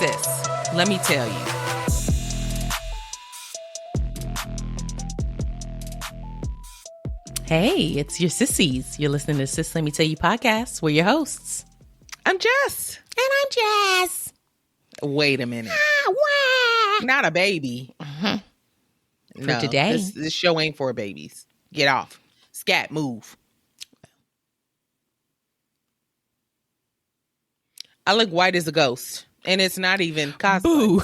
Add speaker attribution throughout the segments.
Speaker 1: sis, let me tell you. Hey, it's your sissies. You're listening to Sis, Let Me Tell You podcast. We're your hosts.
Speaker 2: I'm Jess.
Speaker 1: And I'm Jess.
Speaker 2: Wait a minute. Not a baby.
Speaker 1: For today.
Speaker 2: This show ain't for babies. Get off. Scat, move. I look white as a ghost. And it's not even cosplay.
Speaker 1: Boo.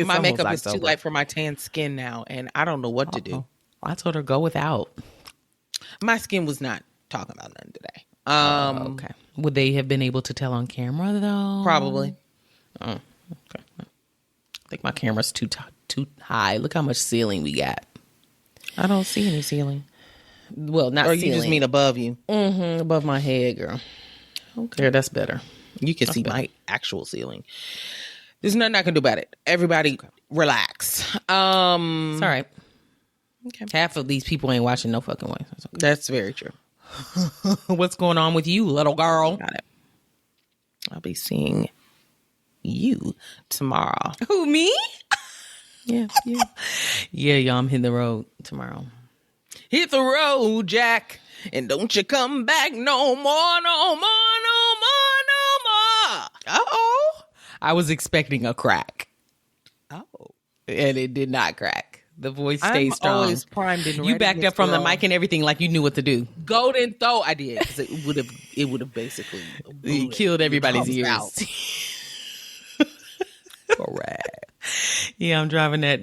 Speaker 2: My makeup is too light for my tan skin now. And I don't know what to do.
Speaker 1: I told her go without.
Speaker 2: My skin was not talking about nothing today.
Speaker 1: Okay. Would they have been able to tell on camera though?
Speaker 2: Probably.
Speaker 1: Oh, okay. I think my camera's too high. Look how much ceiling we got.
Speaker 2: I don't see any ceiling.
Speaker 1: Well, not
Speaker 2: or
Speaker 1: ceiling.
Speaker 2: You just mean above you.
Speaker 1: Mm-hmm, above my head, girl.
Speaker 2: Okay.
Speaker 1: Yeah, that's better.
Speaker 2: You can see my actual ceiling. There's nothing I can do about it. Everybody relax.
Speaker 1: It's all right.
Speaker 2: Okay.
Speaker 1: Half of these people ain't watching no fucking way.
Speaker 2: That's very true.
Speaker 1: What's going on with you, little girl?
Speaker 2: Got it. I'll be seeing you tomorrow.
Speaker 1: Who, me?
Speaker 2: Yeah.
Speaker 1: Yeah, y'all, I'm hitting the road tomorrow.
Speaker 2: Hit the road, Jack, and don't you come back no more, no more, no more, no more.
Speaker 1: Uh-oh. I was expecting a crack.
Speaker 2: Oh.
Speaker 1: And it did not crack. The voice stayed strong.
Speaker 2: I'm always primed and ready.
Speaker 1: You backed up from the mic and everything like you knew what to do.
Speaker 2: Golden throw, I did. Because it would have basically
Speaker 1: killed everybody's ears.
Speaker 2: Out. Correct.
Speaker 1: Yeah, I'm driving that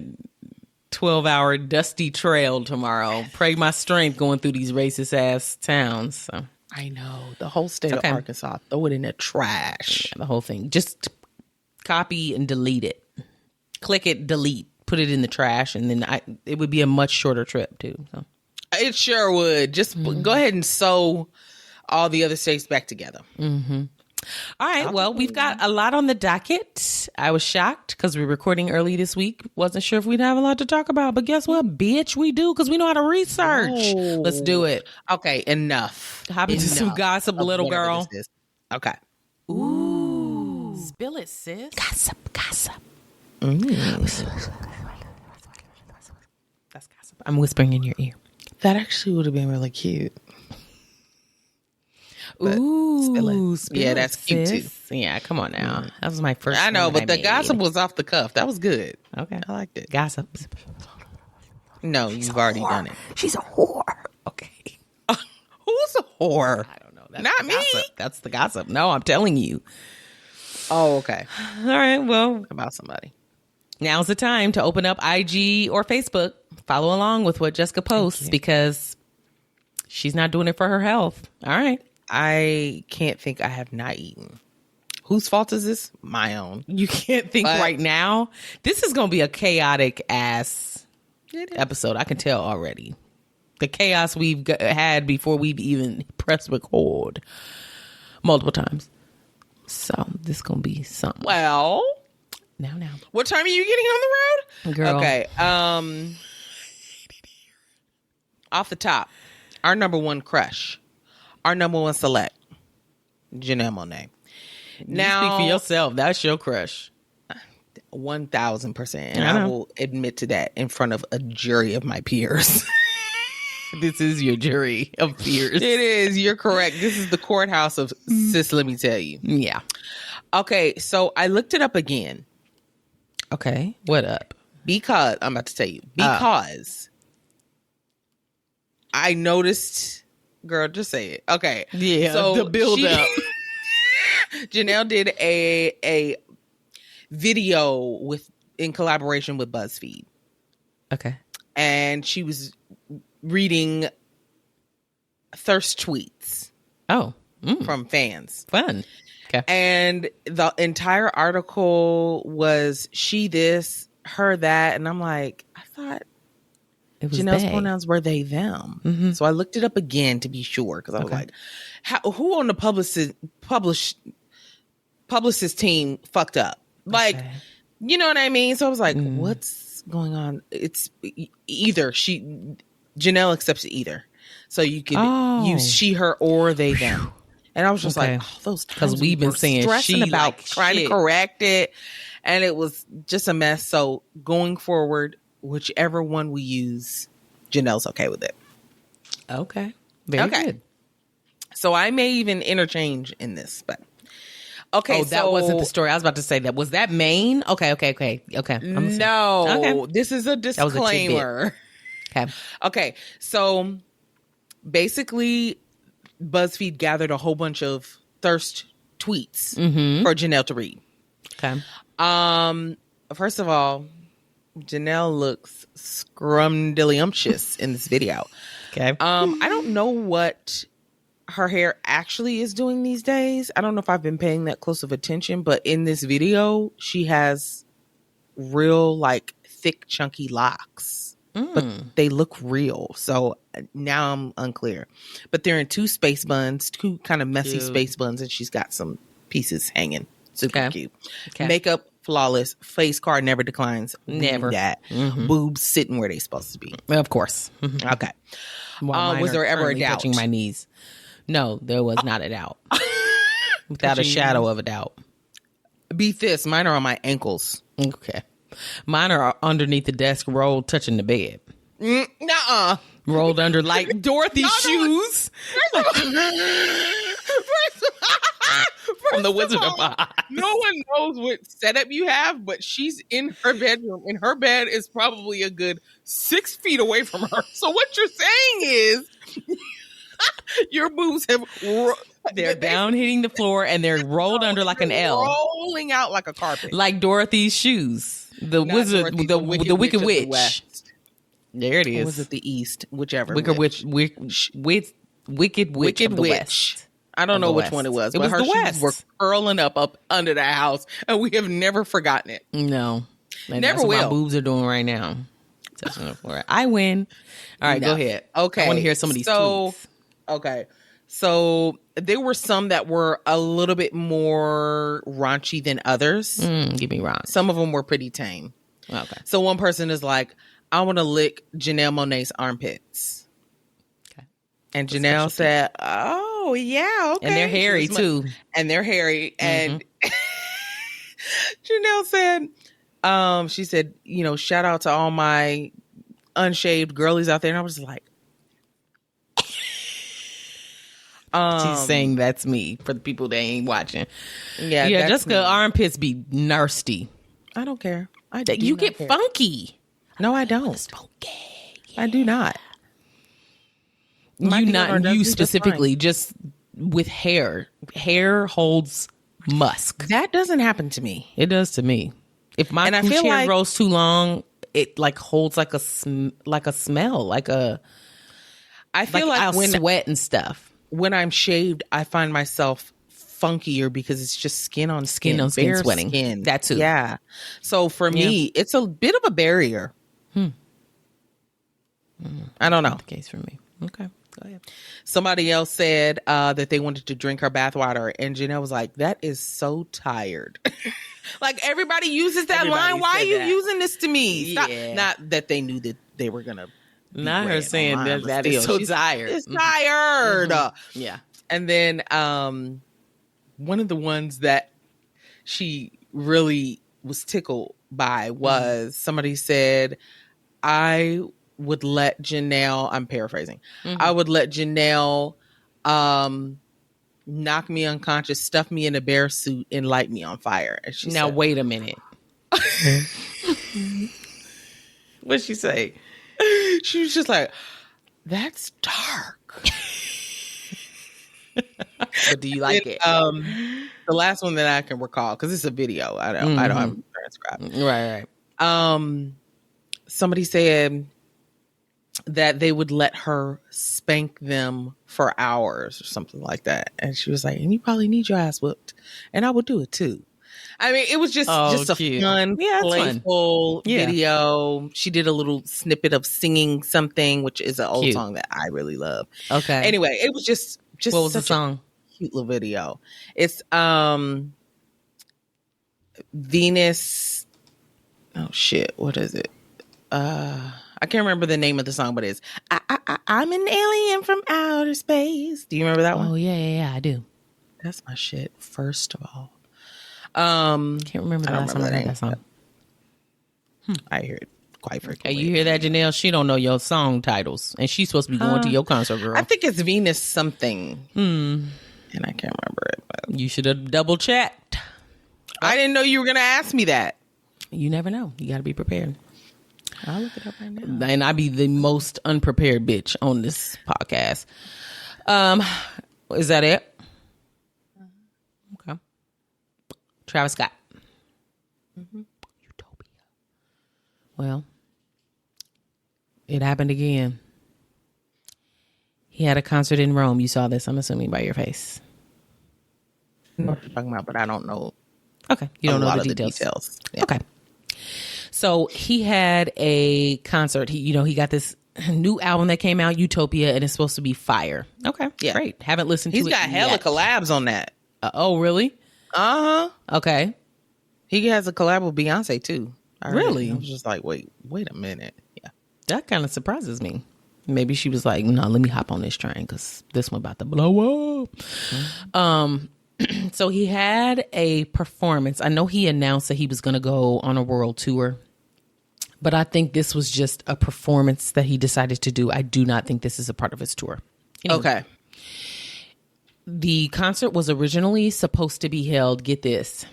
Speaker 1: 12-hour dusty trail tomorrow. Pray my strength going through these racist ass towns. So.
Speaker 2: I know. The whole state of Arkansas. Throw it in the trash.
Speaker 1: Yeah, the whole thing. Just copy and delete it. Click it, delete. Put it in the trash, and then it would be a much shorter trip too. So.
Speaker 2: It sure would. Just go ahead and sew all the other states back together.
Speaker 1: Mm-hmm. All right. Well, we've got a lot on the docket. I was shocked because we're recording early this week. Wasn't sure if we'd have a lot to talk about, but guess what, bitch? We do because we know how to research.
Speaker 2: Oh.
Speaker 1: Let's do it.
Speaker 2: Okay, enough.
Speaker 1: Hop into some gossip, little girl.
Speaker 2: Okay.
Speaker 1: Ooh. Spill it, sis.
Speaker 2: Gossip.
Speaker 1: That's gossip. I'm whispering in your ear.
Speaker 2: That actually would have been really cute. But
Speaker 1: Ooh,
Speaker 2: yeah, that's cute too.
Speaker 1: Yeah, come on now. That was my first.
Speaker 2: I know, but the gossip was off the cuff. That was good.
Speaker 1: Okay,
Speaker 2: I liked it.
Speaker 1: Gossip.
Speaker 2: No, you've already done it.
Speaker 1: She's a whore. Okay.
Speaker 2: Who's a whore?
Speaker 1: I don't know. That's
Speaker 2: Not me.
Speaker 1: Gossip. That's the gossip. No, I'm telling you.
Speaker 2: Oh, okay.
Speaker 1: All right. Well,
Speaker 2: about somebody.
Speaker 1: Now's the time to open up IG or Facebook. Follow along with what Jessica posts because she's not doing it for her health. All right.
Speaker 2: I can't think I have not eaten. Whose fault is this? My own.
Speaker 1: You can't think right now? This is going to be a chaotic ass episode. I can tell already. The chaos we've had before we've even pressed record multiple times. So this is going to be something.
Speaker 2: Well.
Speaker 1: Now.
Speaker 2: What time are you getting on the road?
Speaker 1: Girl.
Speaker 2: Okay. Off the top, our number one crush. Our number one select, Janelle Monae. Now,
Speaker 1: you speak for yourself. That's your crush.
Speaker 2: 1,000%. And I will admit to that in front of a jury of my peers.
Speaker 1: This is your jury of peers.
Speaker 2: It is. You're correct. This is the courthouse of Sis, let me tell you.
Speaker 1: Yeah.
Speaker 2: Okay. So I looked it up again.
Speaker 1: Okay. What up?
Speaker 2: Because, I'm about to tell you. Because I noticed... Girl, just say it. Okay.
Speaker 1: Yeah,
Speaker 2: so
Speaker 1: the build up.
Speaker 2: Janelle did a video in collaboration with BuzzFeed.
Speaker 1: Okay.
Speaker 2: And she was reading thirst tweets.
Speaker 1: Oh.
Speaker 2: From fans.
Speaker 1: Fun. Okay.
Speaker 2: And the entire article was she this, her that. And I'm like, I thought Janelle's pronouns were they, them. Mm-hmm. So I looked it up again to be sure because I was like, who on the publicist team fucked up? Like, you know what I mean? So I was like, what's going on? It's either Janelle accepts either. So you can use she, her, or they, them. And I was just like, oh, those times
Speaker 1: because we've been saying
Speaker 2: stressing about
Speaker 1: like
Speaker 2: trying to correct it, and it was just a mess. So going forward, whichever one we use, Janelle's okay with it.
Speaker 1: Okay, very good.
Speaker 2: So I may even interchange in this, but okay.
Speaker 1: Oh, that wasn't the story. I was about to say that. Was that Maine? Okay.
Speaker 2: No, this is a disclaimer. Okay. So basically, BuzzFeed gathered a whole bunch of thirst tweets for Janelle to read.
Speaker 1: Okay.
Speaker 2: First of all, Janelle looks scrumdiddlyumptious in this video.
Speaker 1: Okay.
Speaker 2: I don't know what her hair actually is doing these days. I don't know if I've been paying that close of attention, but in this video, she has real, like, thick, chunky locks. But they look real. So now I'm unclear. But they're in two space buns, two kind of messy space buns, and she's got some pieces hanging. Super cute. Okay. Makeup flawless. Face card never declines. Never. That. Boobs sitting where they supposed to be.
Speaker 1: Of course.
Speaker 2: Okay.
Speaker 1: Was there ever a doubt? Touching my knees. No, there was not a doubt. Without a shadow of a doubt.
Speaker 2: Beat this. Mine are on my ankles.
Speaker 1: Okay. Mine are underneath the desk, rolled, touching the bed.
Speaker 2: Nuh-uh.
Speaker 1: Rolled under like Dorothy's shoes. From the Wizard of Oz.
Speaker 2: No one knows what setup you have, but she's in her bedroom, and her bed is probably a good 6 feet away from her. So what you're saying is your boobs have...
Speaker 1: They're down hitting the floor, and they're rolled under like an L.
Speaker 2: Rolling out like a carpet.
Speaker 1: Like Dorothy's shoes. The
Speaker 2: Not
Speaker 1: wizard,
Speaker 2: Dorothy,
Speaker 1: the Wicked Witch.
Speaker 2: There
Speaker 1: it is.
Speaker 2: Or was it the East? Whichever.
Speaker 1: Wicked Witch. Wicked Witch of the West.
Speaker 2: I don't know which one it was.
Speaker 1: It was
Speaker 2: her
Speaker 1: the
Speaker 2: shoes
Speaker 1: West.
Speaker 2: were curling up under the house, and we have never forgotten it.
Speaker 1: No. And
Speaker 2: never
Speaker 1: that's
Speaker 2: will.
Speaker 1: What my boobs are doing right now. Touching the floor. I win. All right, go ahead.
Speaker 2: Okay.
Speaker 1: I want to hear some of these tweets.
Speaker 2: Okay. So there were some that were a little bit more raunchy than others.
Speaker 1: Give me raunch.
Speaker 2: Some of them were pretty tame.
Speaker 1: Okay.
Speaker 2: So one person is like, I want to lick Janelle Monae's armpits. Okay. And Janelle said, oh, yeah, okay.
Speaker 1: And they're hairy, too.
Speaker 2: And they're hairy. And Janelle said, she said, shout out to all my unshaved girlies out there. And I was like,
Speaker 1: she's saying that's me for the people that ain't watching.
Speaker 2: Yeah,
Speaker 1: Jessica armpits be nasty.
Speaker 2: I don't care.
Speaker 1: You get funky.
Speaker 2: No, I don't.
Speaker 1: Funky.
Speaker 2: Yeah. I do not.
Speaker 1: You specifically, just with hair. Hair holds musk.
Speaker 2: That doesn't happen to me.
Speaker 1: It does to me. If my hair grows too long, it like holds like a smell, I feel like
Speaker 2: I'll
Speaker 1: when sweat and stuff.
Speaker 2: When I'm shaved, I find myself funkier because it's just skin on skin
Speaker 1: sweating.
Speaker 2: Skin.
Speaker 1: That too.
Speaker 2: Yeah. So for me, it's a bit of a barrier. I don't know.
Speaker 1: Not the case for me. Okay. Go ahead.
Speaker 2: Somebody else said that they wanted to drink her bathwater, and Janelle was like, that is so tired. Like everybody uses that line. Why are you using this to me?
Speaker 1: Yeah.
Speaker 2: Not that they knew that they were going to.
Speaker 1: Not her saying that is so tired.
Speaker 2: It's tired.
Speaker 1: Yeah.
Speaker 2: And then one of the ones that she really was tickled by was somebody said, I would let Janelle, I'm paraphrasing, I would let Janelle knock me unconscious, stuff me in a bear suit, and light me on fire. And she said,
Speaker 1: wait a minute. What'd she say?
Speaker 2: She was just like, that's dark.
Speaker 1: But do you like it?
Speaker 2: The last one that I can recall, because it's a video. I don't have a transcript.
Speaker 1: Right.
Speaker 2: Somebody said that they would let her spank them for hours or something like that. And she was like, and you probably need your ass whooped. And I would do it too. I mean, it was just a
Speaker 1: cute.
Speaker 2: fun, playful video. She did a little snippet of singing something, which is an old song that I really love.
Speaker 1: Okay.
Speaker 2: Anyway, it was just
Speaker 1: what was the song?
Speaker 2: Cute little video. It's Venus. Oh shit! What is it? I can't remember the name of the song, but it's I'm an alien from outer space. Do you remember that one?
Speaker 1: Oh yeah, I do.
Speaker 2: That's my shit, first of all.
Speaker 1: Can't remember the last time I heard that song.
Speaker 2: I hear it quite frequently.
Speaker 1: Hey, you hear that, Janelle? She don't know your song titles, and she's supposed to be going to your concert, girl.
Speaker 2: I think it's Venus something, and I can't remember it. But
Speaker 1: You should have double checked.
Speaker 2: I didn't know you were going to ask me that.
Speaker 1: You never know. You got to be prepared.
Speaker 2: I'll look it up right now.
Speaker 1: And I be the most unprepared bitch on this podcast. Is that it? Okay. Travis Scott. Utopia. Well, it happened again. He had a concert in Rome. You saw this, I'm assuming, by your face.
Speaker 2: I know what you're talking about, but I don't know.
Speaker 1: Okay. You don't know the
Speaker 2: the
Speaker 1: details.
Speaker 2: Yeah.
Speaker 1: Okay. So he had a concert. He got this new album that came out, Utopia, and it's supposed to be fire. Okay.
Speaker 2: Yeah.
Speaker 1: Great. Haven't listened to it.
Speaker 2: He's got hella collabs on that.
Speaker 1: Oh, really?
Speaker 2: Uh-huh.
Speaker 1: Okay.
Speaker 2: He has a collab with Beyonce too.
Speaker 1: Really?
Speaker 2: I was just like, wait a minute. Yeah.
Speaker 1: That kind of surprises me. Maybe she was like, no, let me hop on this train because this one about to blow up. So he had a performance. I know he announced that he was going to go on a world tour, but I think this was just a performance that he decided to do. I do not think this is a part of his tour. Anyway,
Speaker 2: Okay.
Speaker 1: the concert was originally supposed to be held, get this,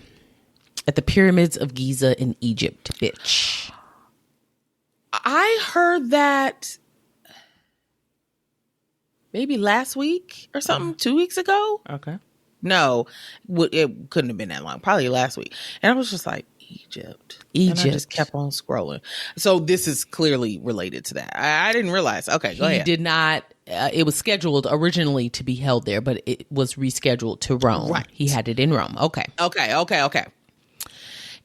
Speaker 1: at the pyramids of Giza in Egypt, bitch.
Speaker 2: I heard that maybe last week or something, 2 weeks ago.
Speaker 1: Okay.
Speaker 2: No, it couldn't have been that long. Probably last week. And I was just like, Egypt. And I just kept on scrolling. So this is clearly related to that. I didn't realize. Okay, go ahead.
Speaker 1: He did not. It was scheduled originally to be held there, but it was rescheduled to Rome.
Speaker 2: Right.
Speaker 1: He had it in Rome. Okay.
Speaker 2: Okay.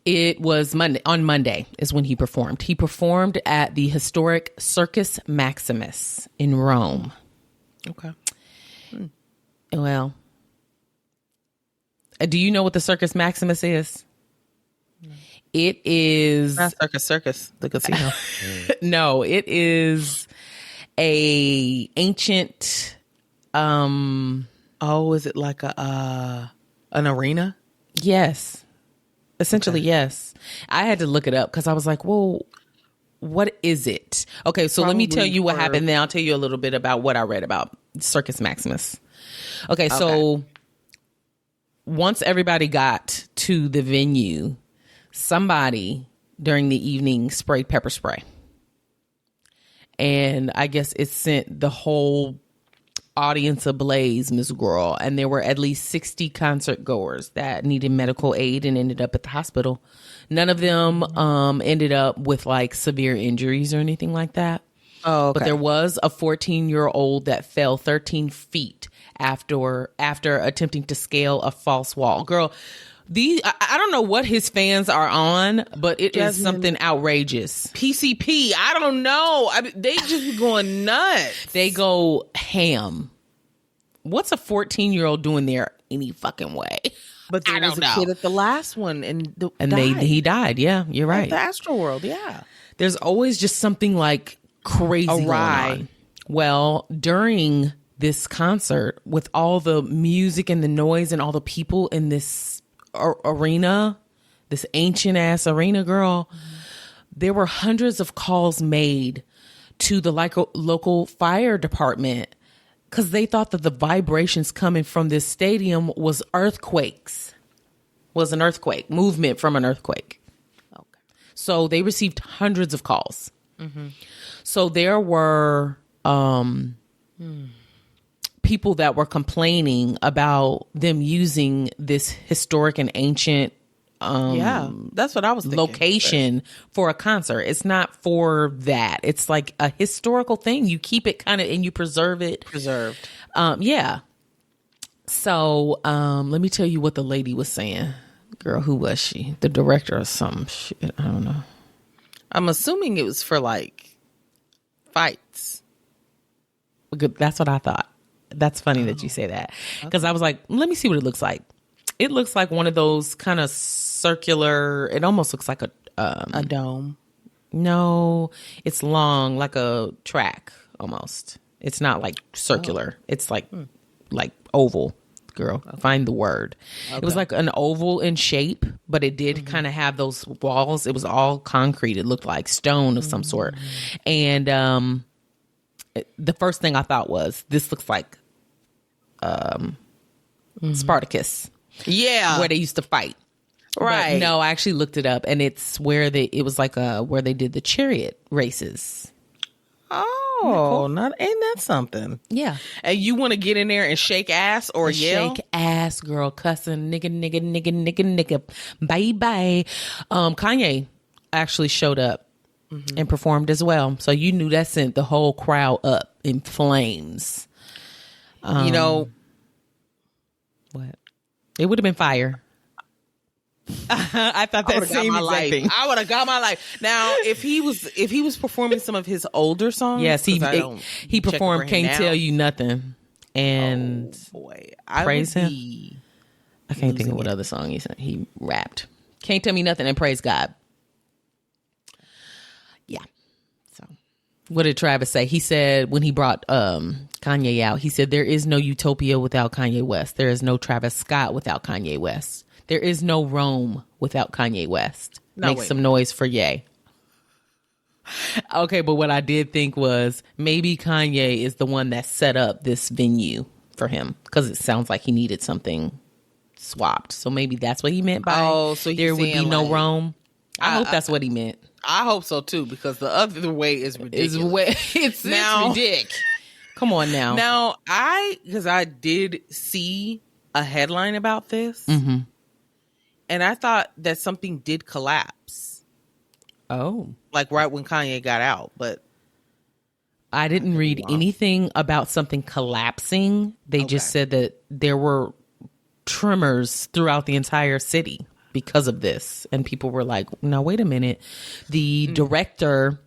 Speaker 1: It was Monday. On Monday is when he performed. He performed at the historic Circus Maximus in Rome.
Speaker 2: Okay.
Speaker 1: Well, do you know what the Circus Maximus is? It is
Speaker 2: Not Circus, the casino.
Speaker 1: no, it is a ancient.
Speaker 2: Is it like an arena?
Speaker 1: Yes, essentially,
Speaker 2: Okay.
Speaker 1: yes. I had to look it up because I was like, well, what is it? Okay, so let me tell you what happened. Then I'll tell you a little bit about what I read about Circus Maximus. Okay, so once everybody got to the venue, somebody during the evening sprayed pepper spray. And I guess it sent the whole audience ablaze, Miss Girl. And there were at least 60 concert goers that needed medical aid and ended up at the hospital. None of them ended up with like severe injuries or anything like that.
Speaker 2: Oh, okay.
Speaker 1: But there was a 14-year-old that fell 13 feet after attempting to scale a false wall. Girl, I don't know what his fans are on, but it is something outrageous.
Speaker 2: PCP, I don't know. They just be going nuts.
Speaker 1: They go ham. What's a 14-year-old doing there any fucking way?
Speaker 2: But there was a kid at the last one and died.
Speaker 1: He died. Yeah, you're right.
Speaker 2: At the Astro World, yeah.
Speaker 1: There's always just something like crazy going on. Well, during this concert, with all the music and the noise and all the people in this arena, this ancient ass arena, girl, there were hundreds of calls made to the local fire department because they thought that the vibrations coming from this stadium was an earthquake, movement from an earthquake. Okay. So they received hundreds of calls. Mm-hmm. So there were people that were complaining about them using this historic and ancient
Speaker 2: that's what I was thinking.
Speaker 1: Location for a concert. It's not for that. It's like a historical thing. You keep it kind of and you preserve it.
Speaker 2: Preserved.
Speaker 1: Yeah. So let me tell you what the lady was saying. Girl, who was she? The director or some shit. I don't know.
Speaker 2: I'm assuming it was for like fights.
Speaker 1: That's what I thought. That's funny that you say that. Because I was like, let me see what it looks like. It looks like one of those kind of circular, it almost looks like
Speaker 2: a dome.
Speaker 1: No, it's long, like a track almost. It's not like circular. It's like oval, girl. Find the word. Okay. It was like an oval in shape, but it did kind of have those walls. It was all concrete. It looked like stone of some sort. And the first thing I thought was, this looks like Spartacus.
Speaker 2: Yeah.
Speaker 1: Where they used to fight.
Speaker 2: Right.
Speaker 1: But no, I actually looked it up, and it's where it was like where they did the chariot races.
Speaker 2: Oh, ain't that something?
Speaker 1: Yeah.
Speaker 2: And you want to get in there and shake ass or yell?
Speaker 1: Shake ass, girl, cussing, nigga, bye. Kanye actually showed up and performed as well. So you knew that sent the whole crowd up in flames.
Speaker 2: You know
Speaker 1: what? It would have been fire. I thought that same exact thing.
Speaker 2: I would have got my life. Now, if he was performing some of his older songs,
Speaker 1: yes, he performed "Can't Tell You Nothing," and praise him. I can't think of what other song he rapped. "Can't Tell Me Nothing" and "Praise God." Yeah. So, what did Travis say? He said when he brought Kanye out, he said there is no utopia without Kanye West. There is no Travis Scott without Kanye West. There is no Rome without Kanye West. Make some noise for Ye. Okay, but what I did think was maybe Kanye is the one that set up this venue for him, because it sounds like he needed something swapped. So maybe that's what he meant by
Speaker 2: so
Speaker 1: there would be no Rome. I hope that's what he meant.
Speaker 2: I hope so too, because the other way is ridiculous.
Speaker 1: It's ridiculous. Come on now.
Speaker 2: Now, because I did see a headline about this. And I thought that something did collapse.
Speaker 1: Oh.
Speaker 2: Like right when Kanye got out, but
Speaker 1: I didn't read anything about something collapsing. They just said that there were tremors throughout the entire city because of this. And people were like, no, wait a minute. The director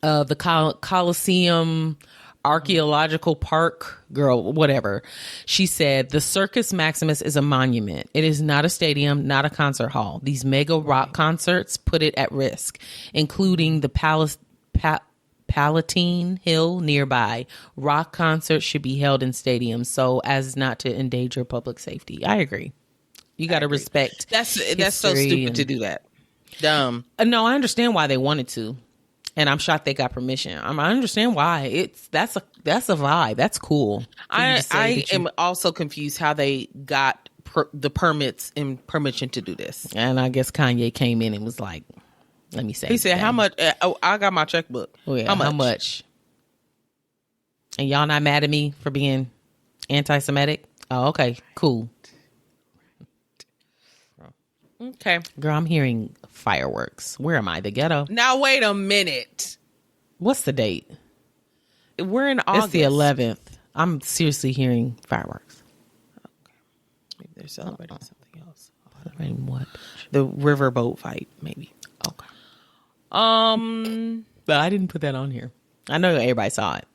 Speaker 1: of the Coliseum Archaeological Park, girl, whatever. She said, the Circus Maximus is a monument. It is not a stadium, not a concert hall. These mega rock concerts put it at risk, including the Palatine Hill nearby. Rock concerts should be held in stadiums so as not to endanger public safety. I agree. You got to respect.
Speaker 2: That's so stupid to do that. Dumb.
Speaker 1: No, I understand why they wanted to. And I'm shocked they got permission. I understand why. That's a vibe. That's cool.
Speaker 2: I am also confused how they got the permits and permission to do this.
Speaker 1: And I guess Kanye came in and was like, "Let me say."
Speaker 2: He said, "How much?" I got my checkbook.
Speaker 1: Oh, yeah. How much? And y'all not mad at me for being anti-Semitic? Oh, okay, cool.
Speaker 2: Okay,
Speaker 1: girl, I'm hearing fireworks. Where am I? The ghetto?
Speaker 2: Now wait a minute.
Speaker 1: What's the date?
Speaker 2: We're in August.
Speaker 1: It's the 11th. I'm seriously hearing fireworks.
Speaker 2: Okay, maybe they're celebrating something else.
Speaker 1: Celebrating what?
Speaker 2: The riverboat fight, maybe.
Speaker 1: Okay. But I didn't put that on here. I know everybody saw it.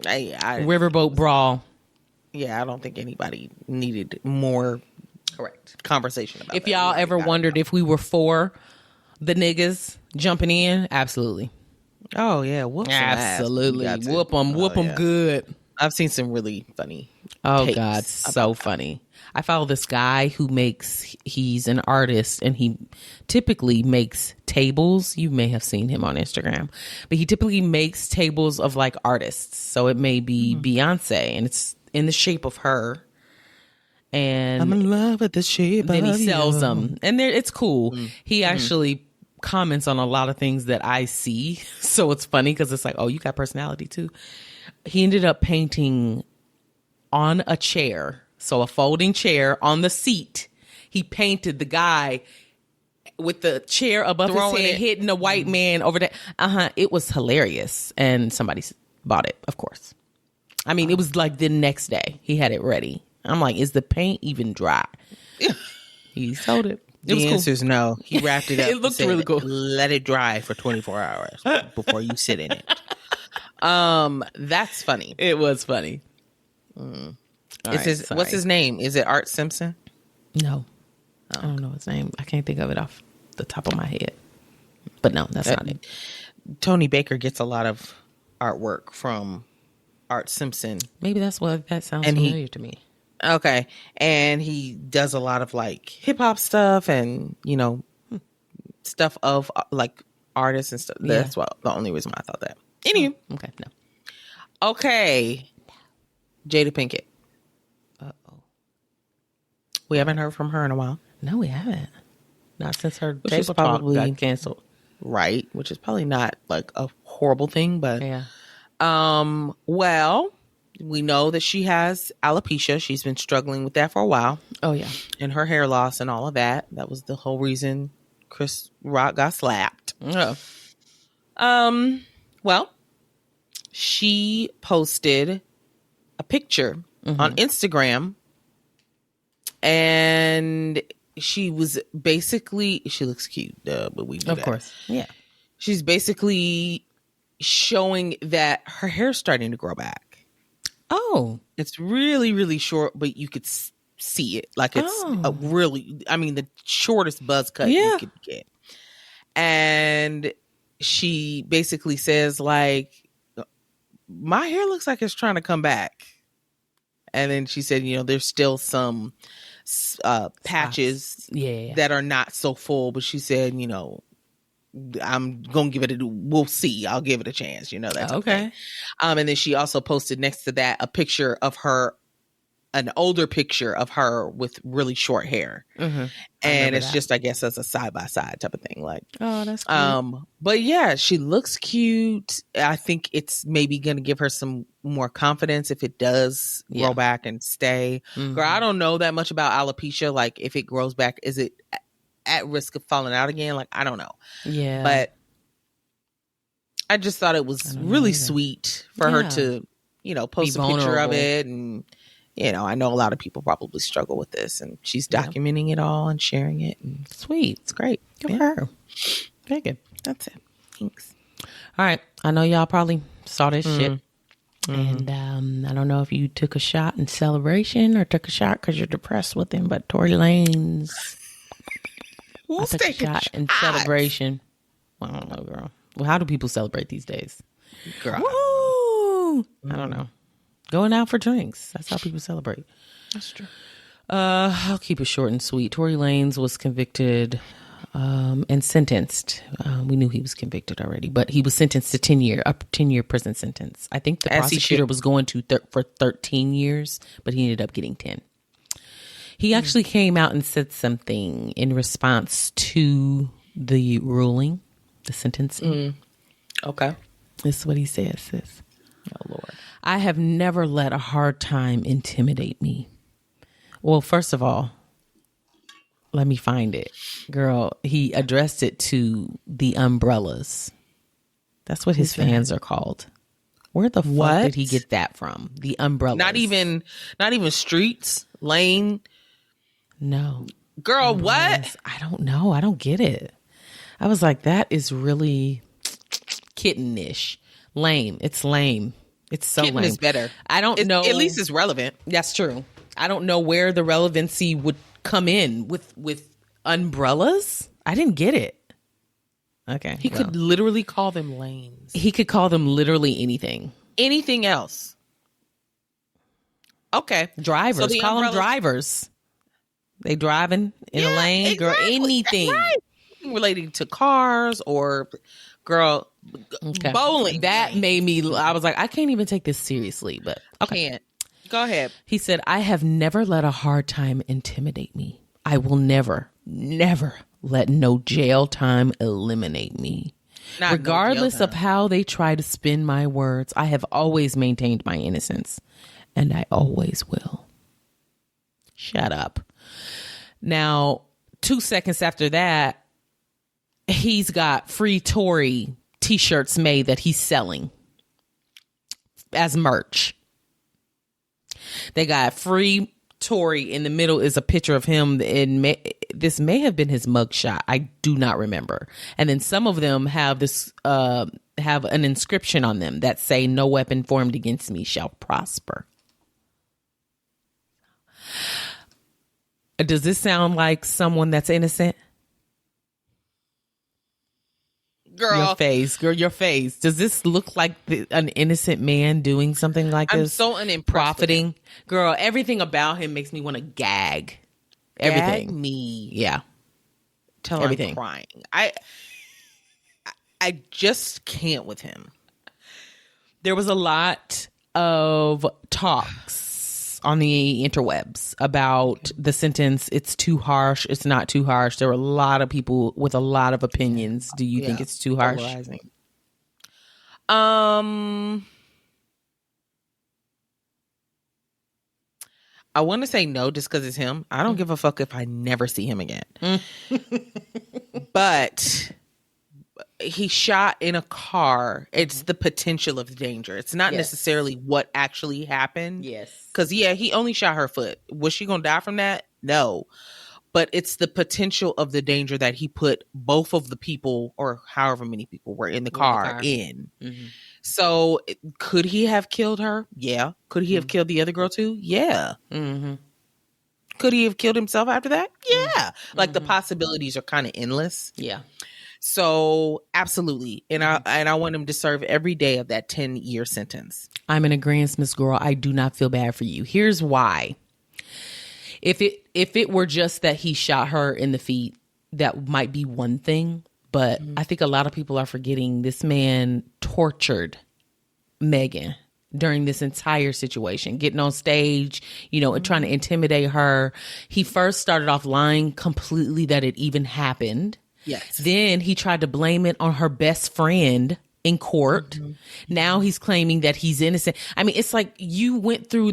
Speaker 1: Riverboat brawl.
Speaker 2: Yeah, I don't think anybody needed more. Correct. Conversation about
Speaker 1: if that. Y'all ever wondered if we were for the niggas jumping in, absolutely.
Speaker 2: Oh yeah, whoop
Speaker 1: absolutely. Whoop them good.
Speaker 2: I've seen some really funny.
Speaker 1: Oh God, so funny. I follow this guy he's an artist and he typically makes tables. You may have seen him on Instagram, but he typically makes tables of like artists. So it may be Beyonce and it's in the shape of her. And
Speaker 2: I'm in love with the shape.
Speaker 1: Then he sells them, and it's cool. He actually comments on a lot of things that I see, so it's funny because it's like, oh, you got personality too. He ended up painting on a chair, so a folding chair on the seat. He painted the guy with the chair above his head, hitting a white man over there. It was hilarious, and somebody bought it, of course. I mean, it was like the next day he had it ready. I'm like, is the paint even dry? He sold it.
Speaker 2: The answer is no. He wrapped it up.
Speaker 1: It looked really cool.
Speaker 2: Let it dry for 24 hours before you sit in it. That's funny.
Speaker 1: It was funny.
Speaker 2: What's his name? Is it Art Simpson?
Speaker 1: No. I don't know his name. I can't think of it off the top of my head. But no, that's not it.
Speaker 2: Tony Baker gets a lot of artwork from Art Simpson.
Speaker 1: Maybe that's what that sounds familiar to me.
Speaker 2: Okay. And he does a lot of like hip hop stuff and, stuff of like artists and stuff.
Speaker 1: Yeah.
Speaker 2: That's the only reason why I thought that. Anyway.
Speaker 1: Okay. No.
Speaker 2: Okay. Jada Pinkett.
Speaker 1: Uh-oh.
Speaker 2: We haven't heard from her in a while.
Speaker 1: No, we haven't. Not since her
Speaker 2: Which is
Speaker 1: table talk
Speaker 2: probably
Speaker 1: got canceled.
Speaker 2: Right. Which is probably not like a horrible thing, but
Speaker 1: Yeah.
Speaker 2: Well, we know that she has alopecia. She's been struggling with that for a while.
Speaker 1: Oh, yeah.
Speaker 2: And her hair loss and all of that. That was the whole reason Chris Rock got slapped.
Speaker 1: Oh.
Speaker 2: Well, she posted a picture on Instagram, and she was basically, she looks cute, but we do
Speaker 1: Of
Speaker 2: that.
Speaker 1: course. Yeah.
Speaker 2: She's basically showing that her hair's starting to grow back.
Speaker 1: Oh.
Speaker 2: It's really, really short, but you could see it. Like it's a really, the shortest buzz cut you could get. And she basically says like, my hair looks like it's trying to come back. And then she said, there's still some patches that are not so full, but she said, I'm gonna give it we'll see. I'll give it a chance. That's okay. And then she also posted next to that a picture of her, an older picture of her with really short hair. And it's just, I guess, as a side by side type of thing. Like,
Speaker 1: oh, that's cute.
Speaker 2: But yeah, she looks cute. I think it's maybe gonna give her some more confidence if it does grow back and stay. Girl, I don't know that much about alopecia. Like, if it grows back, is it at risk of falling out again? Like, I don't know.
Speaker 1: Yeah.
Speaker 2: But I just thought it was really sweet for her to, post a picture of it. And, I know a lot of people probably struggle with this, and she's documenting it all and sharing it. And
Speaker 1: sweet.
Speaker 2: It's great.
Speaker 1: Good for her. Very good.
Speaker 2: That's it. Thanks.
Speaker 1: All right. I know y'all probably saw this shit. And I don't know if you took a shot in celebration or took a shot because you're depressed with him, but Tory Lanez. I took a shot in celebration. Well, I don't know, girl. Well, how do people celebrate these days?
Speaker 2: Girl.
Speaker 1: Woo! I don't know. Going out for drinks. That's how people celebrate.
Speaker 2: That's true.
Speaker 1: I'll keep it short and sweet. Tory Lanez was convicted and sentenced. We knew he was convicted already, but he was sentenced to 10-year prison sentence. I think the prosecutor was going to for 13 years, but he ended up getting 10. He actually came out and said something in response to the ruling, the sentencing.
Speaker 2: Okay.
Speaker 1: This is what he says, sis.
Speaker 2: Oh, Lord.
Speaker 1: I have never let a hard time intimidate me. Well, first of all, let me find it. Girl, he addressed it to the umbrellas. That's what his fans are called. Where the fuck did he get that from? The umbrellas.
Speaker 2: Not even streets, lane.
Speaker 1: No.
Speaker 2: Girl,
Speaker 1: umbrellas.
Speaker 2: what?
Speaker 1: I don't know. I don't get it. I was like, that is really kittenish. Lame. It's lame. It's so
Speaker 2: Kitten
Speaker 1: lame.
Speaker 2: is better.
Speaker 1: I don't know.
Speaker 2: At least it's relevant.
Speaker 1: That's true. I don't know where the relevancy would come in with umbrellas. I didn't get it. Okay.
Speaker 2: He could literally call them lanes.
Speaker 1: He could call them literally anything.
Speaker 2: Anything else. Okay.
Speaker 1: Drivers. So call them drivers. They driving in a lane. Exactly. Girl, anything. Right.
Speaker 2: Relating to cars or, girl, bowling.
Speaker 1: That made me, I was like, I can't even take this seriously, but okay.
Speaker 2: Can't. Go ahead.
Speaker 1: He said, I have never let a hard time intimidate me. I will never let no jail time eliminate me. Regardless of how they try to spin my words, I have always maintained my innocence, and I always will. Shut up. Now, 2 seconds after that, he's got free Tory t-shirts made that he's selling as merch. They got free Tory. In the middle is a picture of him. This may have been his mugshot. I do not remember. And then some of them have this have an inscription on them that say, "No weapon formed against me shall prosper." Does this sound like someone that's innocent?
Speaker 2: Girl.
Speaker 1: Your face. Does this look like an innocent man doing something like this?
Speaker 2: I'm so unimpressed.
Speaker 1: Profiting. Girl, everything about him makes me want to gag. Everything.
Speaker 2: Gag me.
Speaker 1: Yeah.
Speaker 2: Till everything. I'm crying. I just can't with him.
Speaker 1: There was a lot of talks on the interwebs about the sentence. It's too harsh. It's not too harsh. There were a lot of people with a lot of opinions. Do you think it's too harsh?
Speaker 2: Polarizing. I want to say no just because it's him. I don't give a fuck if I never see him again. But he shot in a car. It's the potential of the danger. It's not necessarily what actually happened.
Speaker 1: Yes.
Speaker 2: Because, he only shot her foot. Was she going to die from that? No. But it's the potential of the danger that he put both of the people, or however many people were in the car, in. Mm-hmm. So could he have killed her? Yeah. Could he have killed the other girl too? Yeah. Mm-hmm. Could he have killed himself after that? Yeah. Mm-hmm. Like the possibilities are kind of endless.
Speaker 1: Yeah.
Speaker 2: So absolutely. And I want him to serve every day of that 10-year sentence.
Speaker 1: I'm in agreement, Miss Girl. I do not feel bad for you. Here's why. If it were just that he shot her in the feet, that might be one thing. But I think a lot of people are forgetting this man tortured Megan during this entire situation, getting on stage, and trying to intimidate her. He first started off lying completely that it even happened.
Speaker 2: Yes.
Speaker 1: Then he tried to blame it on her best friend in court. Mm-hmm. Now he's claiming that he's innocent. I mean, it's like you went through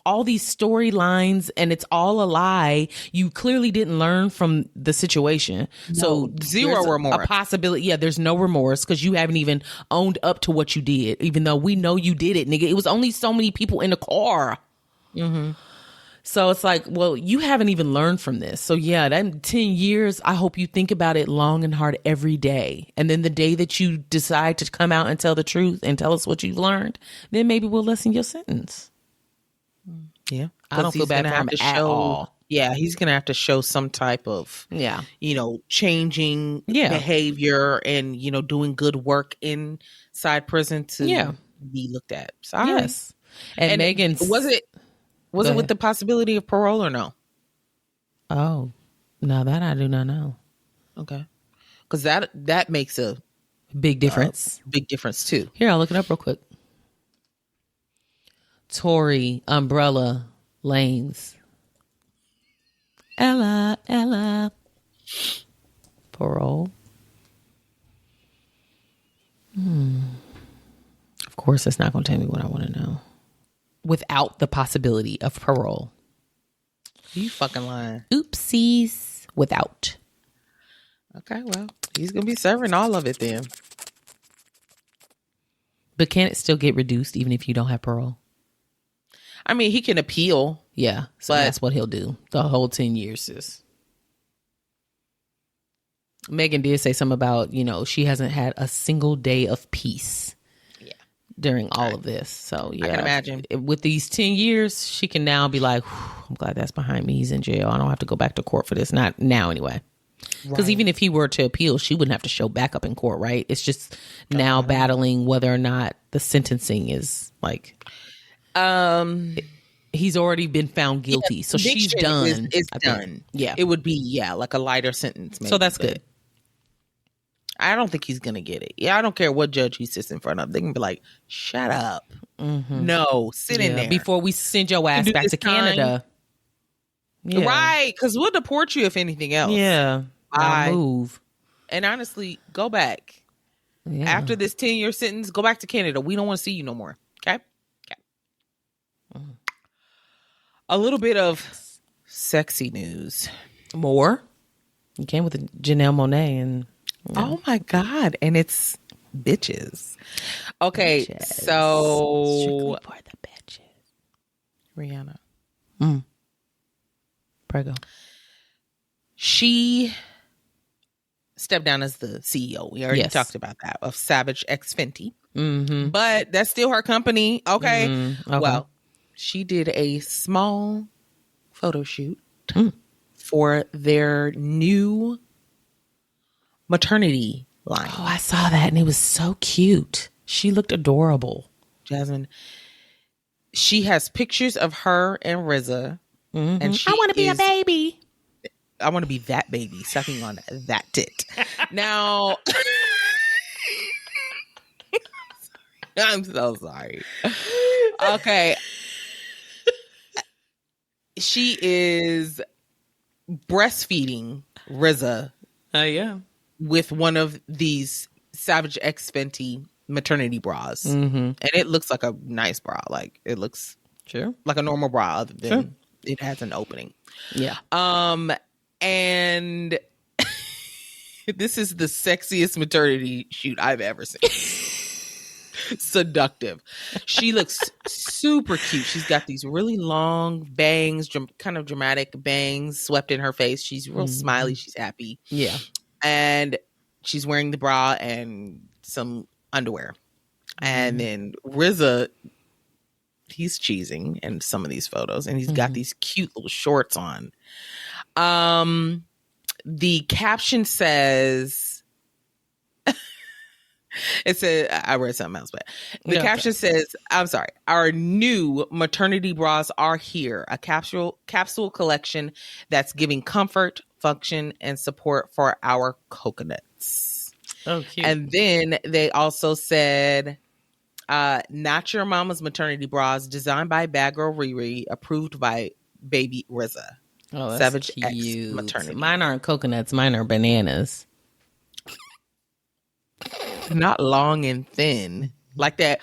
Speaker 1: all these storylines and it's all a lie. You clearly didn't learn from the situation. No, so
Speaker 2: zero remorse.
Speaker 1: A possibility. Yeah, there's no remorse because you haven't even owned up to what you did, even though we know you did it, nigga. It was only so many people in the car. Mm-hmm. So it's like, well, you haven't even learned from this. So yeah, that 10 years, I hope you think about it long and hard every day. And then the day that you decide to come out and tell the truth and tell us what you've learned, then maybe we'll lessen your sentence.
Speaker 2: Yeah.
Speaker 1: I don't feel bad for him at all.
Speaker 2: Yeah, he's going to have to show some type of, changing behavior and, doing good work inside prison to be looked at. Sorry.
Speaker 1: Yes. And Megan's...
Speaker 2: Was it with the possibility of parole or no?
Speaker 1: Oh, no, that I do not know.
Speaker 2: Okay. Because that makes a
Speaker 1: big difference.
Speaker 2: Big difference too.
Speaker 1: Here, I'll look it up real quick. Tory Lanez. Ella. Parole. Of course, it's not going to tell me what I want to know. Without the possibility of parole.
Speaker 2: You fucking lying.
Speaker 1: Oopsies. Without.
Speaker 2: Okay, well, he's going to be serving all of it then.
Speaker 1: But can it still get reduced even if you don't have parole?
Speaker 2: I mean, he can appeal.
Speaker 1: Yeah, so that's what he'll do. The whole 10 years, sis. Megan did say something about, she hasn't had a single day of peace during all of this. So yeah,
Speaker 2: I can imagine
Speaker 1: with these 10 years, she can now be like, I'm glad that's behind me. He's in jail. I don't have to go back to court for this. Not now anyway. Because even if he were to appeal, she wouldn't have to show back up in court, right? It's just now battling whether or not the sentencing is like, he's already been found guilty. So she's done.
Speaker 2: It's done. Yeah. It would be, like a lighter sentence. Maybe,
Speaker 1: so that's good.
Speaker 2: I don't think he's going to get it. Yeah, I don't care what judge he sits in front of. They can be like, shut up. Mm-hmm. No, sit in there.
Speaker 1: Before we send your ass back to Canada.
Speaker 2: Yeah. Right, because we'll deport you if anything else.
Speaker 1: Yeah, I'll move.
Speaker 2: And honestly, go back. Yeah. After this 10-year sentence, go back to Canada. We don't want to see you no more. Okay? A little bit of sexy news.
Speaker 1: More? You came with Janelle Monae and...
Speaker 2: Oh my God. And it's bitches. Okay. Bitches. So.
Speaker 1: Strictly for the bitches.
Speaker 2: Rihanna.
Speaker 1: Prego.
Speaker 2: She stepped down as the CEO. We already talked about that of Savage X Fenty. Mm-hmm. But that's still her company. Okay. Mm-hmm. Okay. Well, she did a small photo shoot for their new maternity line.
Speaker 1: Oh, I saw that and it was so cute. She looked adorable.
Speaker 2: Jasmine. She has pictures of her and RZA.
Speaker 1: Mm-hmm.
Speaker 2: And
Speaker 1: I want to be a baby.
Speaker 2: I want to be that baby sucking on that tit. Now, I'm so sorry. Okay. She is breastfeeding RZA.
Speaker 1: Yeah.
Speaker 2: With one of these Savage X Fenty maternity bras.
Speaker 1: Mm-hmm.
Speaker 2: And it looks like a nice bra. Like, it looks like a normal bra other than it has an opening.
Speaker 1: Yeah.
Speaker 2: And this is the sexiest maternity shoot I've ever seen. Seductive. She looks super cute. She's got these really long bangs, kind of dramatic bangs swept in her face. She's real smiley. She's happy.
Speaker 1: Yeah.
Speaker 2: And she's wearing the bra and some underwear. And then RZA, he's cheesing in some of these photos, and he's got these cute little shorts on. The caption says, it said, I read something else, but the caption says, I'm sorry, our new maternity bras are here, a capsule collection that's giving comfort, function, and support for our coconuts.
Speaker 1: Oh, cute.
Speaker 2: And then they also said, not your mama's maternity bras, designed by Bad Girl Riri, approved by Baby RZA.
Speaker 1: Oh, that's
Speaker 2: Savage
Speaker 1: cute.
Speaker 2: X maternity.
Speaker 1: Mine aren't coconuts. Mine are bananas.
Speaker 2: Not long and thin. Like that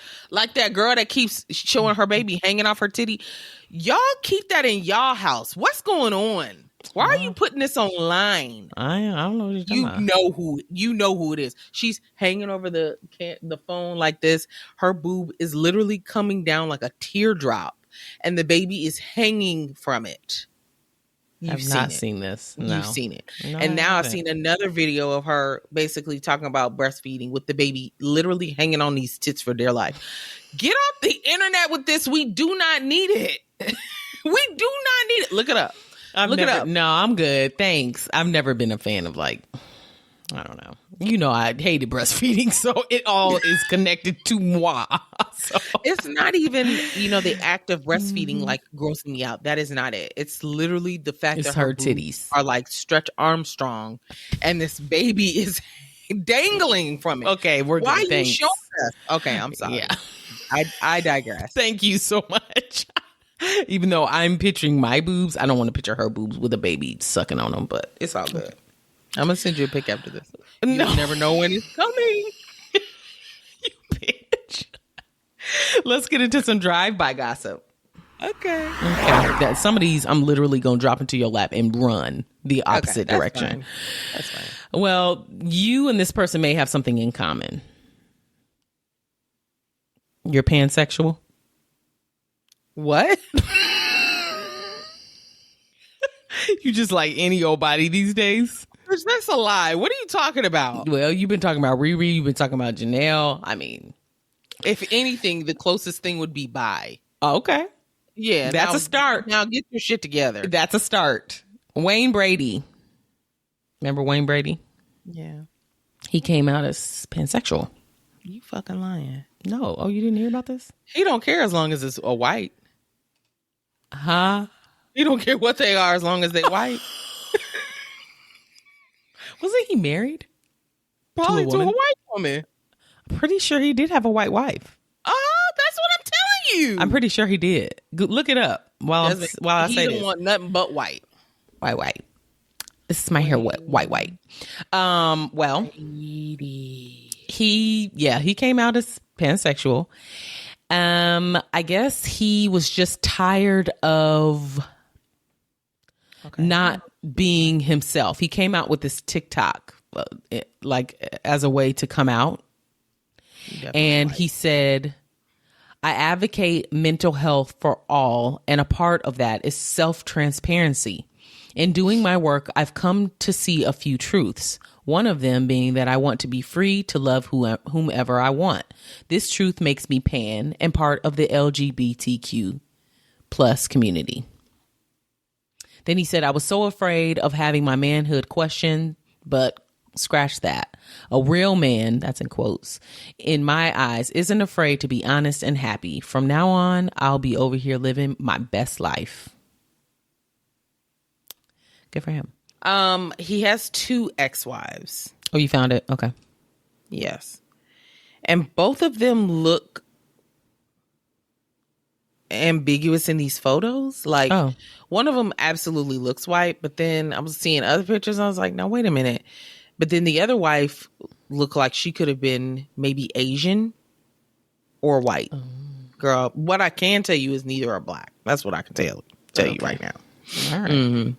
Speaker 2: girl that keeps showing her baby hanging off her titty. Y'all keep that in y'all house. What's going on? Why are you putting this online?
Speaker 1: I don't know what you're talking about.
Speaker 2: You know who it is. She's hanging over the phone like this. Her boob is literally coming down like a teardrop, and the baby is hanging from it.
Speaker 1: I've not seen this. No.
Speaker 2: You've seen it.
Speaker 1: No,
Speaker 2: and now I've seen another video of her basically talking about breastfeeding with the baby literally hanging on these tits for dear life. Get off the internet with this. We do not need it. We do not need it. Look it up. Look it up.
Speaker 1: No, I'm good. Thanks. I've never been a fan of I don't know. You know, I hated breastfeeding, so it all is connected to moi. So.
Speaker 2: It's not even, the act of breastfeeding grossing me out. That is not it. It's literally the fact that her
Speaker 1: titties
Speaker 2: are like Stretch Armstrong, and this baby is dangling from it.
Speaker 1: Okay, we're good.
Speaker 2: Why
Speaker 1: Thanks.
Speaker 2: you showing us? Okay, I'm sorry.
Speaker 1: Yeah,
Speaker 2: I digress.
Speaker 1: Thank you so much. Even though I'm picturing my boobs, I don't want to picture her boobs with a baby sucking on them, but
Speaker 2: it's all good. I'm going to send you a pic after this.
Speaker 1: No.
Speaker 2: You never know when it's coming.
Speaker 1: You bitch. Let's get into some drive-by gossip.
Speaker 2: Okay.
Speaker 1: Some of these I'm literally going to drop into your lap and run the opposite direction.
Speaker 2: That's fine.
Speaker 1: Well, you and this person may have something in common. You're pansexual?
Speaker 2: What?
Speaker 1: You just like any old body these days?
Speaker 2: That's a lie. What are you talking about?
Speaker 1: Well, you've been talking about Riri. You've been talking about Janelle. I mean,
Speaker 2: if anything, the closest thing would be bi.
Speaker 1: Okay.
Speaker 2: Yeah.
Speaker 1: That's a start.
Speaker 2: Now get your shit together.
Speaker 1: That's a start. Wayne Brady. Remember Wayne Brady?
Speaker 2: Yeah.
Speaker 1: He came out as pansexual.
Speaker 2: You fucking lying.
Speaker 1: No. Oh, you didn't hear about this?
Speaker 2: He don't care as long as it's a white.
Speaker 1: Huh?
Speaker 2: He don't care what they are as long as they white.
Speaker 1: Wasn't he married?
Speaker 2: Probably to a white woman.
Speaker 1: I'm pretty sure he did have a white wife.
Speaker 2: Oh, that's what I'm telling you.
Speaker 1: I'm pretty sure he did. Look it up while I say this.
Speaker 2: He don't want nothing but white.
Speaker 1: White. This is my hair white. Well, he came out as pansexual. I guess he was just tired of not being himself. He came out with this TikTok, as a way to come out. And he said, I advocate mental health for all, and a part of that is self-transparency. In doing my work, I've come to see a few truths. One of them being that I want to be free to love whomever I want. This truth makes me pan and part of the LGBTQ plus community. Then he said, I was so afraid of having my manhood questioned, but Scratch that. A real man, that's in quotes, in my eyes, isn't afraid to be honest and happy. From now on, I'll be over here living my best life. Good for him.
Speaker 2: He has 2 ex-wives.
Speaker 1: Oh, you found it? Okay.
Speaker 2: Yes. And both of them look ambiguous in these photos. Like, one of them absolutely looks white, but then I was seeing other pictures and I was like, no, wait a minute. But then the other wife looked like she could have been maybe Asian or white. Girl, what I can tell you is neither are black. That's what I can tell you right now.
Speaker 1: All right.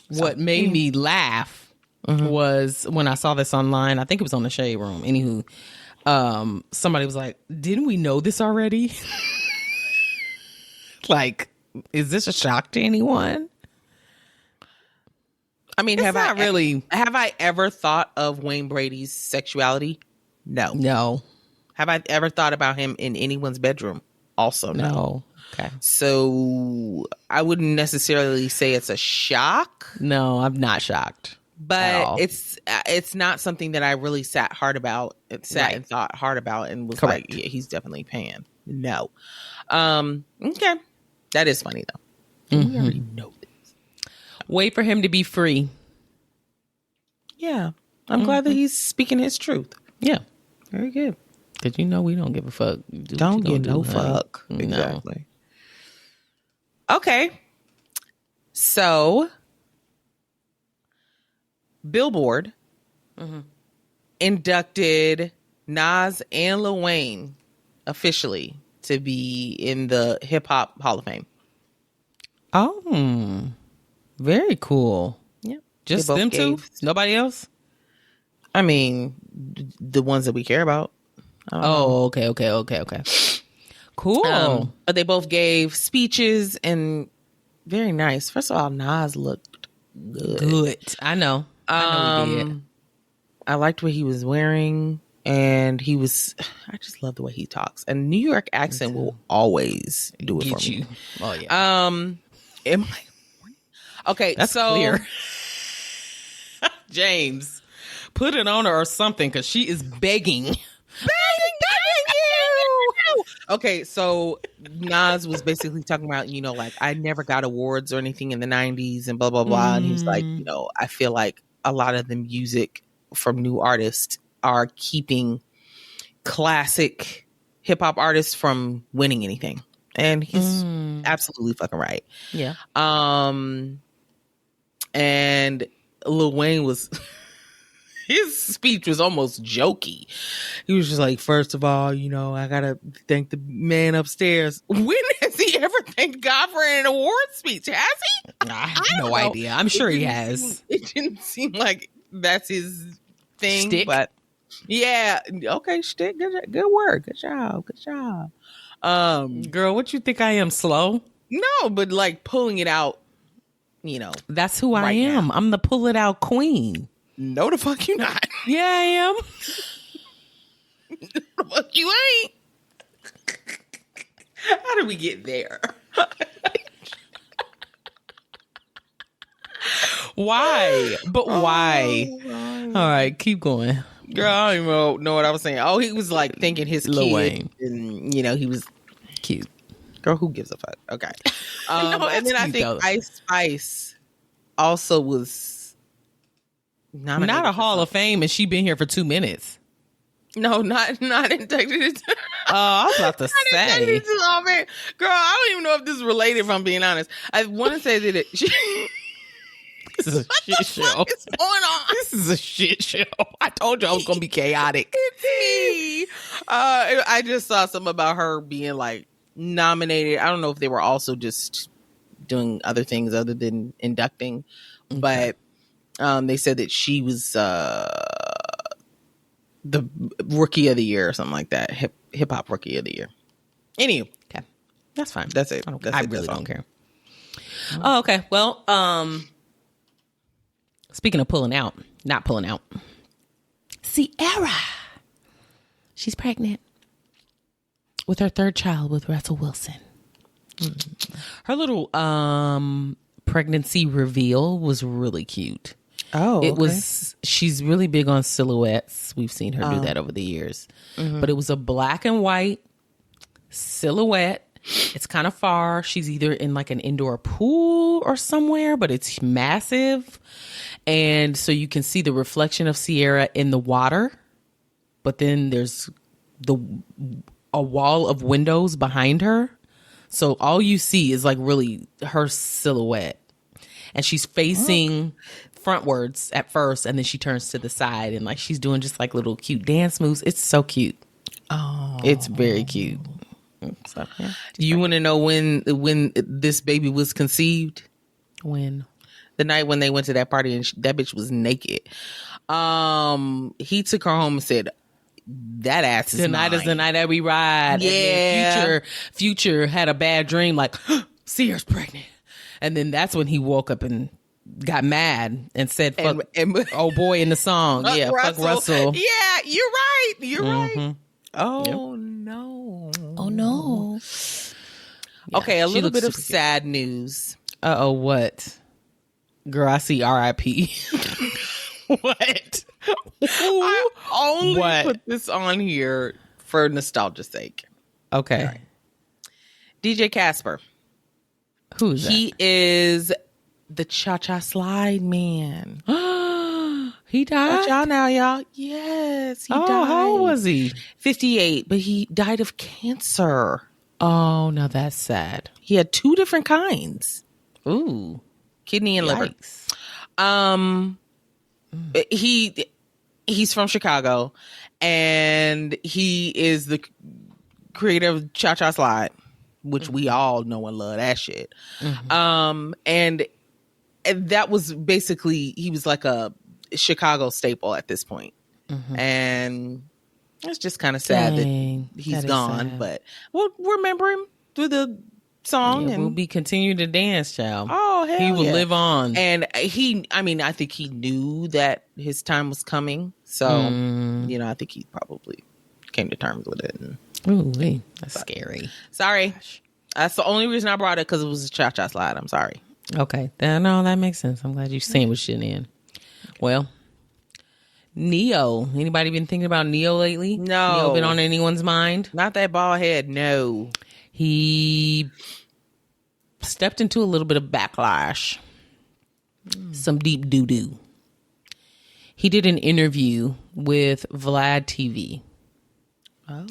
Speaker 1: What made me laugh was when I saw this online. I think it was on the Shade Room. Anywho, somebody was like, didn't we know this already? Like, is this a shock to anyone?
Speaker 2: I mean, have I ever thought of Wayne Brady's sexuality? No. Have I ever thought about him in anyone's bedroom? Also, no.
Speaker 1: Okay.
Speaker 2: So I wouldn't necessarily say it's a shock.
Speaker 1: No, I'm not shocked.
Speaker 2: But it's not something that I really sat and thought hard about and was
Speaker 1: Correct.
Speaker 2: like, yeah, he's definitely pan. No. Okay. That is funny though. We already know this.
Speaker 1: Wait for him to be free.
Speaker 2: Yeah. I'm glad that he's speaking his truth.
Speaker 1: Yeah.
Speaker 2: Very good.
Speaker 1: Because we don't give a fuck.
Speaker 2: Don't give no fuck. Exactly. Okay. So Billboard inducted Nas and Lil Wayne officially to be in the Hip Hop Hall of Fame.
Speaker 1: Oh, very cool.
Speaker 2: Yeah.
Speaker 1: Just them two? Nobody else?
Speaker 2: I mean, the ones that we care about.
Speaker 1: Okay. Cool.
Speaker 2: But they both gave speeches and very nice. First of all, Nas looked good.
Speaker 1: I know he did.
Speaker 2: I liked what he was wearing, and I just love the way he talks. And New York accent will always do it for me.
Speaker 1: Oh yeah.
Speaker 2: Am I? Okay,
Speaker 1: that's clear. James, put it on her or something, because she is begging you.
Speaker 2: Okay, so Nas was basically talking about, like, I never got awards or anything in the 90s and blah, blah, blah. And he's like, I feel like a lot of the music from new artists are keeping classic hip hop artists from winning anything. And he's absolutely fucking right.
Speaker 1: Yeah.
Speaker 2: And Lil Wayne his speech was almost jokey. He was just like, first of all, I gotta thank the man upstairs. When has he ever thanked God for an award speech? Has he?
Speaker 1: I have no idea. I'm sure he has.
Speaker 2: It didn't seem like that's his thing.
Speaker 1: Stick?
Speaker 2: But yeah. Okay, shtick. Good work. Good job.
Speaker 1: Girl, what you think I am, slow?
Speaker 2: No, but like pulling it out,
Speaker 1: That's who I am. Now. I'm the pull it out queen.
Speaker 2: No, the fuck you not.
Speaker 1: Yeah, I am.
Speaker 2: The fuck you ain't. How did we get there?
Speaker 1: Why? But why? All right, keep going.
Speaker 2: Girl, I don't even know what I was saying. Oh, he was like thinking his
Speaker 1: Lil
Speaker 2: kid.
Speaker 1: Wayne.
Speaker 2: And, he was
Speaker 1: cute.
Speaker 2: Girl, who gives a fuck? Okay. And then I think Ice Spice also was
Speaker 1: not a Hall of Fame, and she been here for 2 minutes.
Speaker 2: No, not inducted.
Speaker 1: I was about to say.
Speaker 2: Oh, man. Girl, I don't even know if this is related, if I'm being honest. I want to say that
Speaker 1: this is a shit show.
Speaker 2: What is going on?
Speaker 1: This is a shit show. I told you I was going to be chaotic.
Speaker 2: It's me. I just saw something about her being like nominated. I don't know if they were also just doing other things other than inducting, but they said that she was the rookie of the year or something like that. Hip hop rookie of the year. Anyway,
Speaker 1: okay, that's fine.
Speaker 2: That's it.
Speaker 1: I really don't care. Oh, okay. Well, speaking of not pulling out, Ciara, she's pregnant with her 3rd child with Russell Wilson. Her little pregnancy reveal was really cute.
Speaker 2: Oh,
Speaker 1: It
Speaker 2: okay.
Speaker 1: was, she's really big on silhouettes. We've seen her do that over the years. But it was a black and white silhouette. It's kind of far. She's either in like an indoor pool or somewhere, but it's massive. And so you can see the reflection of Ciara in the water. But then there's a wall of windows behind her. So all you see is like really her silhouette. And she's facing frontwards at first, and then she turns to the side, and like she's doing just like little cute dance moves. It's so cute. Oh, it's very cute. So, yeah,
Speaker 2: you want to know when this baby was conceived?
Speaker 1: when
Speaker 2: The night when they went to that party and that bitch was naked. He took her home and said, "That ass is
Speaker 1: tonight
Speaker 2: mine."
Speaker 1: is the night that we ride.
Speaker 2: Yeah.
Speaker 1: And then Future had a bad dream, like Ciara's pregnant, and then that's when he woke up and got mad and said, "Fuck, oh boy," in the song. Yeah, fuck Russell.
Speaker 2: Yeah, you're right. You're right. Oh no.
Speaker 1: Oh no.
Speaker 2: Okay, a
Speaker 1: she
Speaker 2: little
Speaker 1: looks
Speaker 2: bit of
Speaker 1: super cute.
Speaker 2: sad news.
Speaker 1: Uh-oh, what? Girl, I see R.I.P. What?
Speaker 2: I only
Speaker 1: What?
Speaker 2: put this on here for nostalgia's sake.
Speaker 1: Okay.
Speaker 2: Right. DJ Casper.
Speaker 1: Who's that?
Speaker 2: He is the Cha-Cha Slide man.
Speaker 1: He died?
Speaker 2: Y'all now, y'all. Yes, he died.
Speaker 1: How old was he?
Speaker 2: 58, but he died of cancer.
Speaker 1: Oh, now that's sad.
Speaker 2: He had 2 different kinds.
Speaker 1: Ooh.
Speaker 2: Kidney and liver.
Speaker 1: Yikes.
Speaker 2: He's from Chicago, and he is the creator of Cha-Cha Slide, which we all know and love that shit. And that was basically, he was like a Chicago staple at this point. And it's just kind of sad that he's gone, but we'll remember him through the song.
Speaker 1: Yeah,
Speaker 2: and
Speaker 1: we'll be continuing to dance, child.
Speaker 2: Oh, hell
Speaker 1: he will
Speaker 2: yeah.
Speaker 1: live on.
Speaker 2: And I think he knew that his time was coming. So, I think he probably came to terms with it. And,
Speaker 1: Ooh, that's scary.
Speaker 2: sorry. That's the only reason I brought it, because it was a Cha-Cha Slide. I'm sorry.
Speaker 1: Okay. No, that makes sense. I'm glad you sandwiched it in. Well, Neyo. Anybody been thinking about Neyo lately?
Speaker 2: No.
Speaker 1: Neyo been on anyone's mind?
Speaker 2: Not that bald head. No.
Speaker 1: He stepped into a little bit of backlash. Some deep doo-doo. He did an interview with Vlad TV.
Speaker 2: Oh.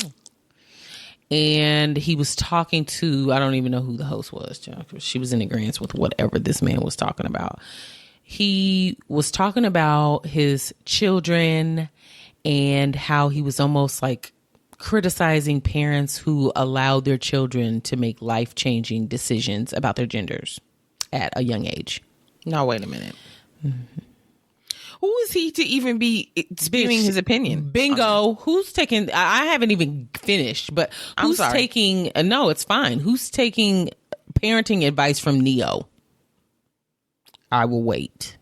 Speaker 1: And he was talking to, I don't even know who the host was, John. She was in agreement with whatever this man was talking about. He was talking about his children and how he was almost like criticizing parents who allowed their children to make life-changing decisions about their genders at a young age.
Speaker 2: No, wait a minute. Who is he to even be spewing his opinion?
Speaker 1: Bingo. Who's taking, I haven't even finished, but who's taking, no, it's fine. Who's taking parenting advice from Neyo? I will wait.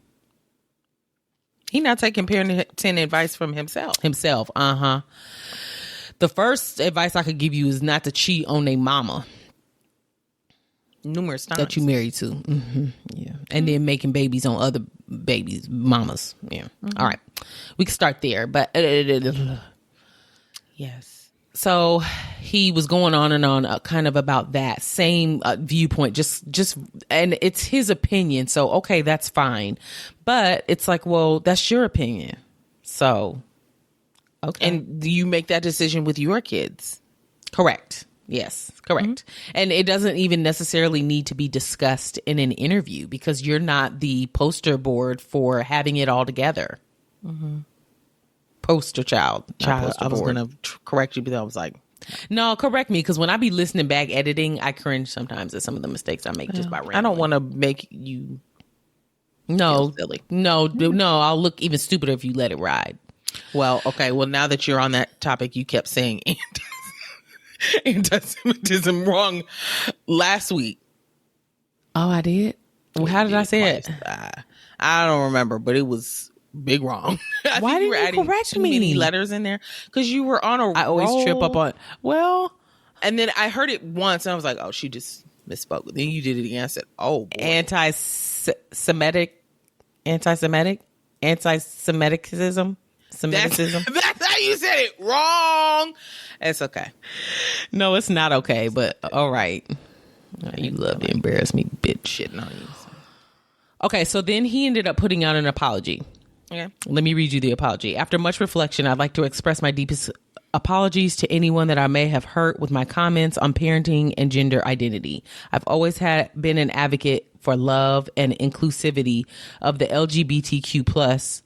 Speaker 2: He not taking parenting advice from himself.
Speaker 1: Himself, The first advice I could give you is not to cheat on a mama.
Speaker 2: Numerous times.
Speaker 1: That you married to. Yeah. And then making babies on other babies, mamas. Yeah. All right. We can start there. But
Speaker 2: yes.
Speaker 1: So he was going on and on kind of about that same viewpoint, just, and it's his opinion. So, okay, that's fine. But it's like, well, that's your opinion. So, okay.
Speaker 2: And do you make that decision with your kids?
Speaker 1: Correct. Yes, correct. And it doesn't even necessarily need to be discussed in an interview because you're not the poster board for having it all together. Poster child.
Speaker 2: I was going to correct you, but I was like,
Speaker 1: no, correct me, because when I be listening back editing, I cringe sometimes at some of the mistakes I make just by rambling.
Speaker 2: I don't want to make you
Speaker 1: no
Speaker 2: feel silly.
Speaker 1: No, I'll look even stupider if you let it ride.
Speaker 2: Well, okay. Well, now that you're on that topic, you kept saying anti-Semitism wrong last week.
Speaker 1: Oh, I did? Well, how did I say it?
Speaker 2: I don't remember, but it was big wrong.
Speaker 1: Why didn't you correct me?
Speaker 2: Many letters in there because you were on a roll.
Speaker 1: I always trip up on. Well,
Speaker 2: and then I heard it once, and I was like, "Oh, she just misspoke." Then you did it again. I said, "Oh, boy.
Speaker 1: Anti-Semitic." Anti-Semitism. Semitism.
Speaker 2: That's how you said it. Wrong. It's okay.
Speaker 1: No, it's not okay, but all right. You love to embarrass me, bitch.
Speaker 2: Shitting on you.
Speaker 1: Okay, so then he ended up putting out an apology.
Speaker 2: Okay.
Speaker 1: Let me read you the apology. After much reflection, I'd like to express my deepest apologies to anyone that I may have hurt with my comments on parenting and gender identity. I've always been an advocate for love and inclusivity of the LGBTQ plus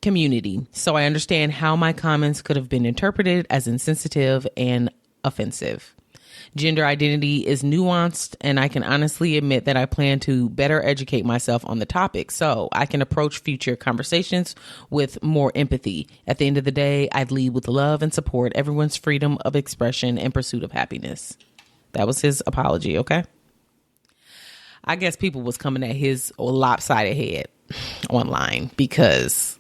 Speaker 1: community, so I understand how my comments could have been interpreted as insensitive and offensive. Gender identity is nuanced, and I can honestly admit that I plan to better educate myself on the topic so I can approach future conversations with more empathy. At the end of the day, I'd lead with love and support everyone's freedom of expression and pursuit of happiness. That was his apology, okay? I guess people was coming at his lopsided head online because...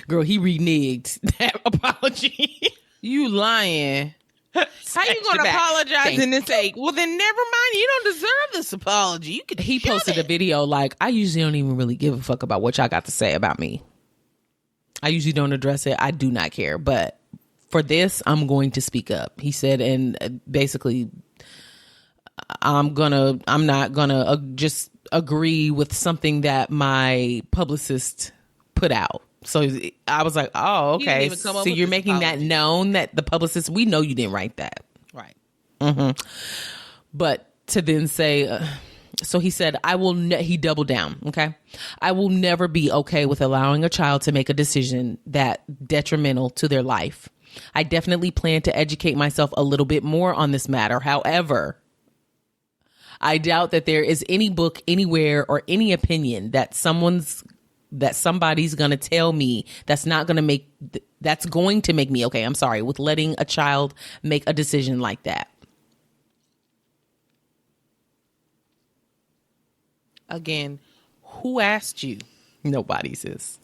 Speaker 1: Girl, he reneged that apology.
Speaker 2: You lying. How you going to apologize and then say, well, then never mind. You don't deserve this apology. You could.
Speaker 1: He posted a video like, I usually don't even really give a fuck about what y'all got to say about me. I usually don't address it. I do not care. But for this, I'm going to speak up. He said, and basically, I'm not gonna just agree with something that my publicist put out. So I was like, oh, okay. So you're making that known that the publicist, we know you didn't write that.
Speaker 2: Right.
Speaker 1: Mm-hmm. But to then say, so he said, he doubled down. Okay. I will never be okay with allowing a child to make a decision that detrimental to their life. I definitely plan to educate myself a little bit more on this matter. However, I doubt that there is any book anywhere or any opinion that somebody's going to tell me that's going to make me okay. I'm sorry with letting a child make a decision like that.
Speaker 2: Again, who asked you?
Speaker 1: Nobody, sis.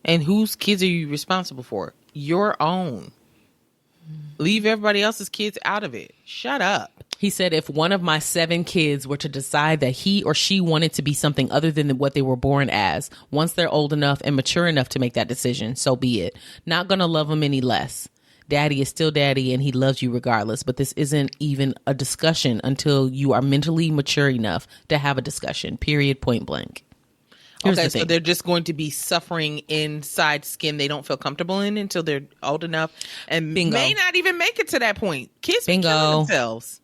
Speaker 2: And whose kids are you responsible for? Your own. Leave everybody else's kids out of it. Shut up.
Speaker 1: He said if one of my 7 kids were to decide that he or she wanted to be something other than what they were born as, once they're old enough and mature enough to make that decision, so be it. Not gonna love them any less. Daddy is still daddy and he loves you regardless, but this isn't even a discussion until you are mentally mature enough to have a discussion, period, point blank.
Speaker 2: Okay, so they're just going to be suffering inside skin they don't feel comfortable in until they're old enough and may not even make it to that point. Kids be killing themselves.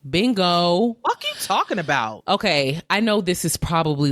Speaker 1: Bingo.
Speaker 2: What are you talking about?
Speaker 1: Okay, I know this is probably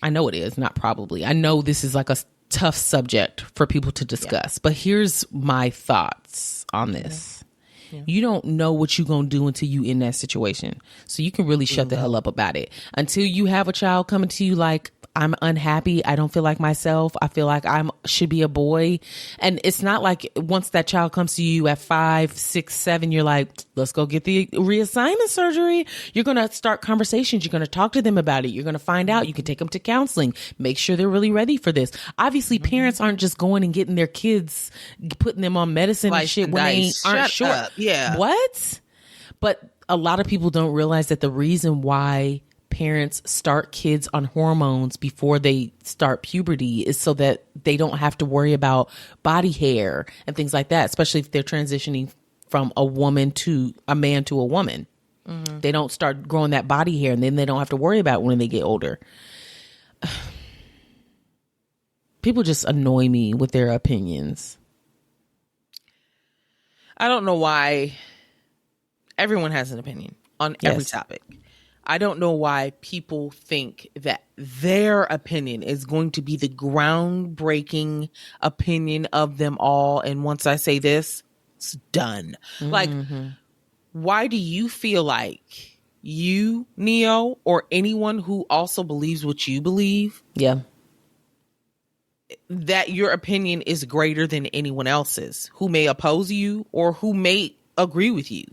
Speaker 1: I know it is, not probably. I know this is like a tough subject for people to discuss, but here's my thoughts on this. Yeah. You don't know what you're going to do until you in that situation. So you can really shut the hell up about it. Until you have a child coming to you like, I'm unhappy. I don't feel like myself. I feel like I should be a boy. And it's not like once that child comes to you at 5, 6, 7, you're like, let's go get the reassignment surgery. You're going to start conversations. You're going to talk to them about it. You're going to find out. You can take them to counseling. Make sure they're really ready for this. Obviously, parents aren't just going and getting their kids, putting them on medicine and shit when they aren't sure.
Speaker 2: Up. Yeah.
Speaker 1: What? But a lot of people don't realize that the reason why parents start kids on hormones before they start puberty is so that they don't have to worry about body hair and things like that, especially if they're transitioning from a man to a woman. Mm-hmm. They don't start growing that body hair and then they don't have to worry about it when they get older. People just annoy me with their opinions.
Speaker 2: I don't know why everyone has an opinion on every topic. I don't know why people think that their opinion is going to be the groundbreaking opinion of them all. And once I say this, it's done. Mm-hmm. Like, why do you feel like you, Neyo, or anyone who also believes what you believe?
Speaker 1: Yeah.
Speaker 2: That your opinion is greater than anyone else's who may oppose you or who may agree with you?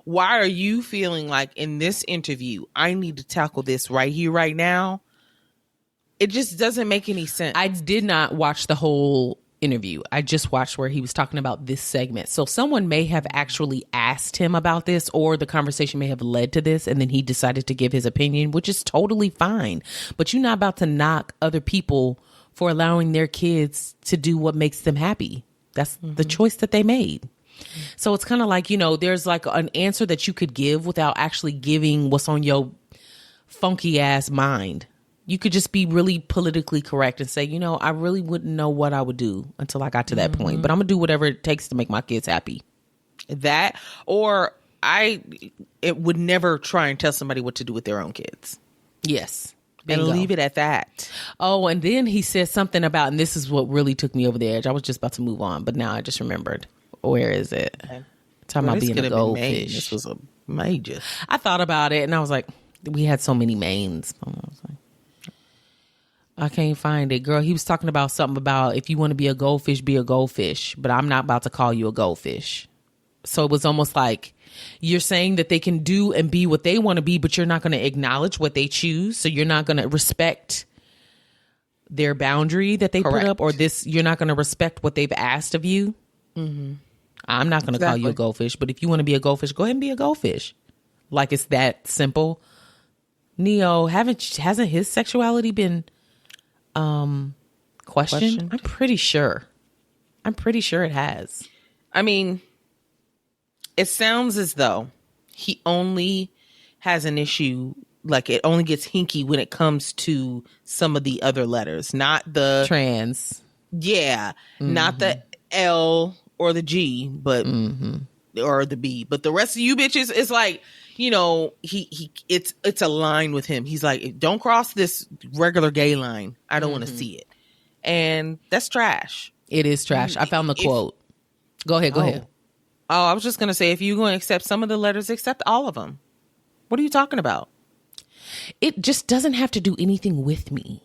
Speaker 2: Why are you feeling like in this interview, I need to tackle this right here, right now? It just doesn't make any sense.
Speaker 1: I did not watch the whole interview I just watched where he was talking about this segment. So someone may have actually asked him about this, or the conversation may have led to this, and then he decided to give his opinion, which is totally fine. But you're not about to knock other people for allowing their kids to do what makes them happy. That's the choice that they made. So it's kind of like, there's like an answer that you could give without actually giving what's on your funky ass mind. You could just be really politically correct and say, I really wouldn't know what I would do until I got to that point. But I'm going to do whatever it takes to make my kids happy.
Speaker 2: That, or it would never try and tell somebody what to do with their own kids.
Speaker 1: Yes.
Speaker 2: And leave it at that.
Speaker 1: Oh, and then he said something about, and this is what really took me over the edge. I was just about to move on, but now I just remembered. Where is it? Okay. Talking about being a goldfish.
Speaker 2: This was a major.
Speaker 1: I thought about it and I was like, we had so many mains. I was like, I can't find it, girl. He was talking about something about if you want to be a goldfish, be a goldfish, but I'm not about to call you a goldfish. So it was almost like you're saying that they can do and be what they want to be, but you're not going to acknowledge what they choose. So you're not going to respect their boundary that they put up, or you're not going to respect what they've asked of you. Mm-hmm. I'm not going to call you a goldfish, but if you want to be a goldfish, go ahead and be a goldfish. Like it's that simple. Neyo, hasn't his sexuality been questioned? I'm pretty sure it has.
Speaker 2: I mean, it sounds as though he only has an issue, like it only gets hinky when it comes to some of the other letters, not the
Speaker 1: trans. Yeah.
Speaker 2: Mm-hmm. Not the L or the G, but or the B. But the rest of you bitches, it's like, it's a line with him. He's like, don't cross this regular gay line. I don't want to see it. And that's trash.
Speaker 1: It is trash. I found the quote. Go ahead.
Speaker 2: Oh, I was just going to say, if you're going to accept some of the letters, accept all of them. What are you talking about?
Speaker 1: It just doesn't have to do anything with me.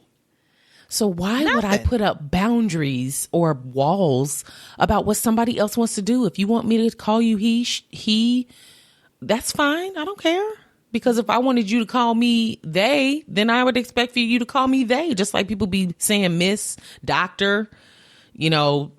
Speaker 1: So why would I put up boundaries or walls about what somebody else wants to do? If you want me to call you he, that's fine. I don't care. Because if I wanted you to call me they, then I would expect for you to call me they. Just like people be saying miss, doctor, Mr.,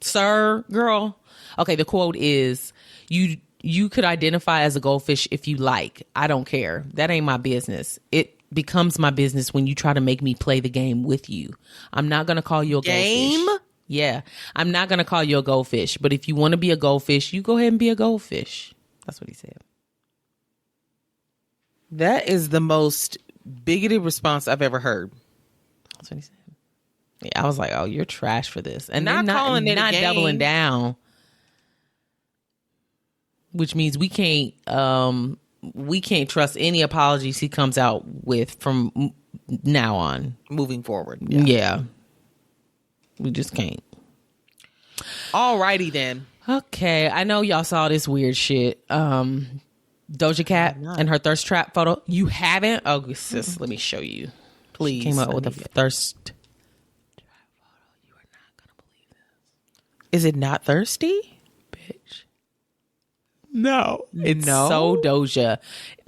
Speaker 1: sir, girl. Okay, the quote is, you could identify as a goldfish if you like. I don't care. That ain't my business. It becomes my business when you try to make me play the game with you. I'm not going to call you a
Speaker 2: game?
Speaker 1: Goldfish. Yeah, I'm not going to call you a goldfish. But if you want to be a goldfish, you go ahead and be a goldfish. That's what he said.
Speaker 2: That is the most bigoted response I've ever heard.
Speaker 1: That's what he said. Yeah, I was like, oh, you're trash for this. And
Speaker 2: not calling it
Speaker 1: not doubling down. Which means we can't trust any apologies he comes out with from now on.
Speaker 2: Moving forward.
Speaker 1: Yeah. We just can't.
Speaker 2: Alrighty then.
Speaker 1: Okay. I know y'all saw this weird shit. Doja Cat and her thirst trap photo. You haven't? Oh, sis, let me show you.
Speaker 2: Please.
Speaker 1: She came up with a thirst trap photo. You are not going to believe this.
Speaker 2: Is it not thirsty?
Speaker 1: Bitch. No. It's so Doja.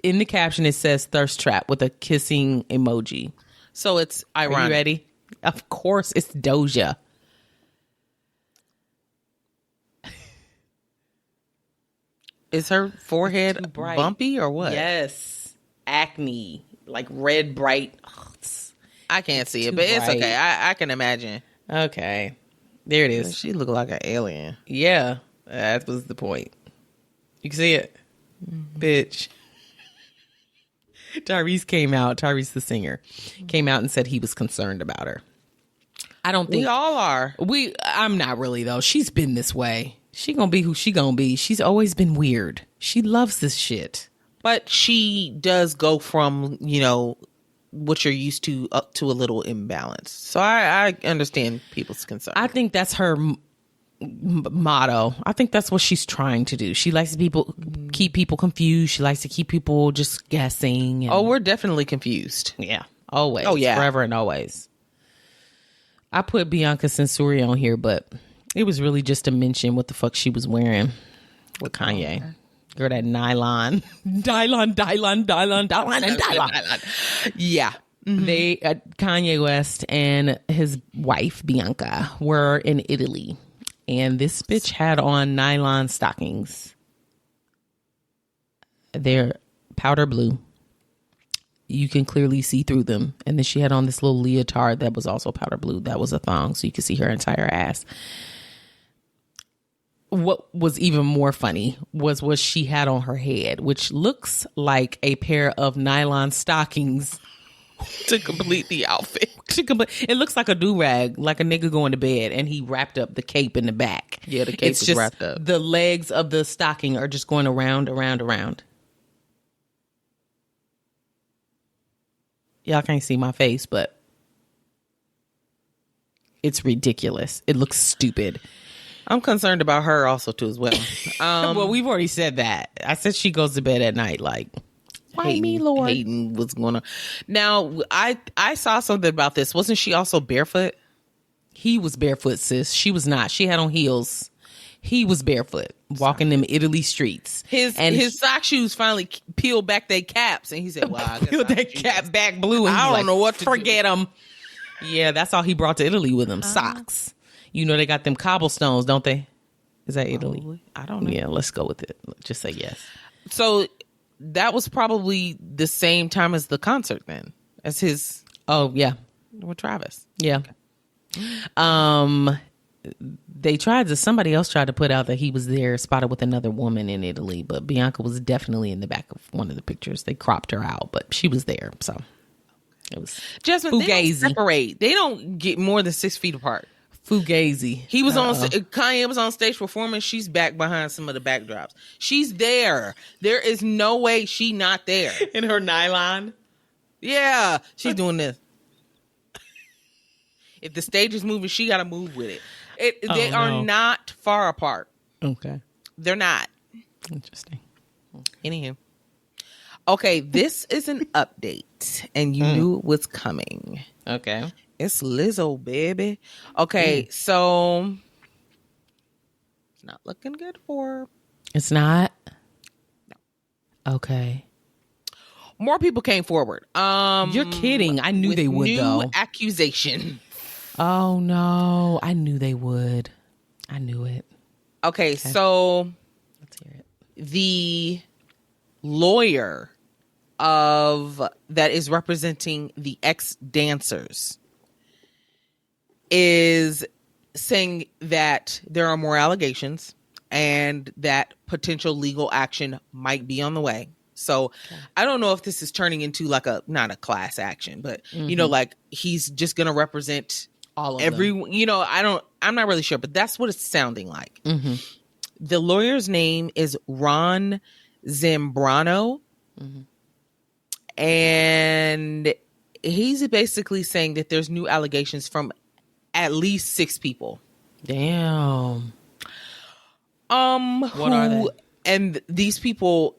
Speaker 1: In the caption, it says thirst trap with a kissing emoji.
Speaker 2: So it's ironic.
Speaker 1: Are you ready? Of course, it's Doja.
Speaker 2: Is her forehead bumpy or what?
Speaker 1: Yes. Acne. Like red, bright.
Speaker 2: I can't see it, but it's okay. I can imagine.
Speaker 1: Okay. There it is.
Speaker 2: She looked like an alien.
Speaker 1: Yeah. That was the point. You can see it. Mm-hmm. Bitch. Tyrese the singer, came out and said he was concerned about her. I don't think
Speaker 2: we all are.
Speaker 1: I'm not really though. She's been this way. She gonna be who she gonna be. She's always been weird. She loves this shit.
Speaker 2: But she does go from, what you're used to up to a little imbalance. So I understand people's concern.
Speaker 1: I think that's her motto. I think that's what she's trying to do. She likes to keep people confused. She likes to keep people just guessing.
Speaker 2: Oh, we're definitely confused.
Speaker 1: Yeah. Always.
Speaker 2: Oh, yeah.
Speaker 1: Forever and always. I put Bianca Sensori on here, but it was really just to mention what the fuck she was wearing with Kanye. Girl, that nylon. Dylon. Yeah. Kanye West and his wife Bianca were in Italy, and this bitch had on nylon stockings. They're powder blue. You can clearly see through them. And then she had on this little leotard that was also powder blue. That was a thong, so you could see her entire ass. What was even more funny was what she had on her head, which looks like a pair of nylon stockings
Speaker 2: to complete the outfit.
Speaker 1: It looks like a do-rag, like a nigga going to bed, and he wrapped up the cape in the back.
Speaker 2: Yeah, the cape is wrapped up.
Speaker 1: The legs of the stocking are just going around. Y'all can't see my face, but it's ridiculous. It looks stupid.
Speaker 2: I'm concerned about her also too as well.
Speaker 1: Well, we've already said that. I said she goes to bed at night like, why me, Lord?
Speaker 2: Hating what's going on. Now, I saw something about this. Wasn't she also barefoot?
Speaker 1: He was barefoot, sis. She was not. She had on heels. He was barefoot, walking them Italy streets.
Speaker 2: His sock shoes finally peeled back their caps, and he said, "Well, I guess
Speaker 1: peeled that cap back blue." And
Speaker 2: I don't know what to
Speaker 1: forget them. Yeah, that's all he brought to Italy with him. Socks. You know they got them cobblestones, don't they? Is that Italy?
Speaker 2: I don't know.
Speaker 1: Yeah, let's go with it. Just say yes.
Speaker 2: So that was probably the same time as the concert, then, as his.
Speaker 1: Oh yeah,
Speaker 2: with Travis.
Speaker 1: Yeah. Okay. Somebody else tried to put out that he was there spotted with another woman in Italy, but Bianca was definitely in the back of one of the pictures. They cropped her out, but she was there. So it was
Speaker 2: Jasmine, fugazi. They don't separate. They don't get more than 6 feet apart.
Speaker 1: Fugazi.
Speaker 2: He was Kanye was on stage performing. She's back behind some of the backdrops. She's there. There is no way she not there.
Speaker 1: In her nylon?
Speaker 2: Yeah. She's doing this. If the stage is moving, she got to move with it. They are not far apart.
Speaker 1: Okay.
Speaker 2: They're not.
Speaker 1: Interesting.
Speaker 2: Anywho. Okay, this is an update, and you knew it was coming.
Speaker 1: Okay.
Speaker 2: It's Lizzo, baby. Okay, so it's not looking good for her.
Speaker 1: It's not?
Speaker 2: No.
Speaker 1: Okay.
Speaker 2: More people came forward.
Speaker 1: You're kidding. I knew they would, though.
Speaker 2: New accusation.
Speaker 1: Oh, no. I knew they would. I knew it.
Speaker 2: Okay, so
Speaker 1: let's hear it.
Speaker 2: The lawyer that is representing the ex-dancers is saying that there are more allegations and that potential legal action might be on the way. So I don't know if this is turning into like not a class action, but you know, like he's just going to represent
Speaker 1: all of them.
Speaker 2: You know, I'm not really sure, but that's what it's sounding like. The lawyer's name is Ron Zambrano. And he's basically saying that there's new allegations from at least 6 people.
Speaker 1: Damn.
Speaker 2: What
Speaker 1: are they?
Speaker 2: And these people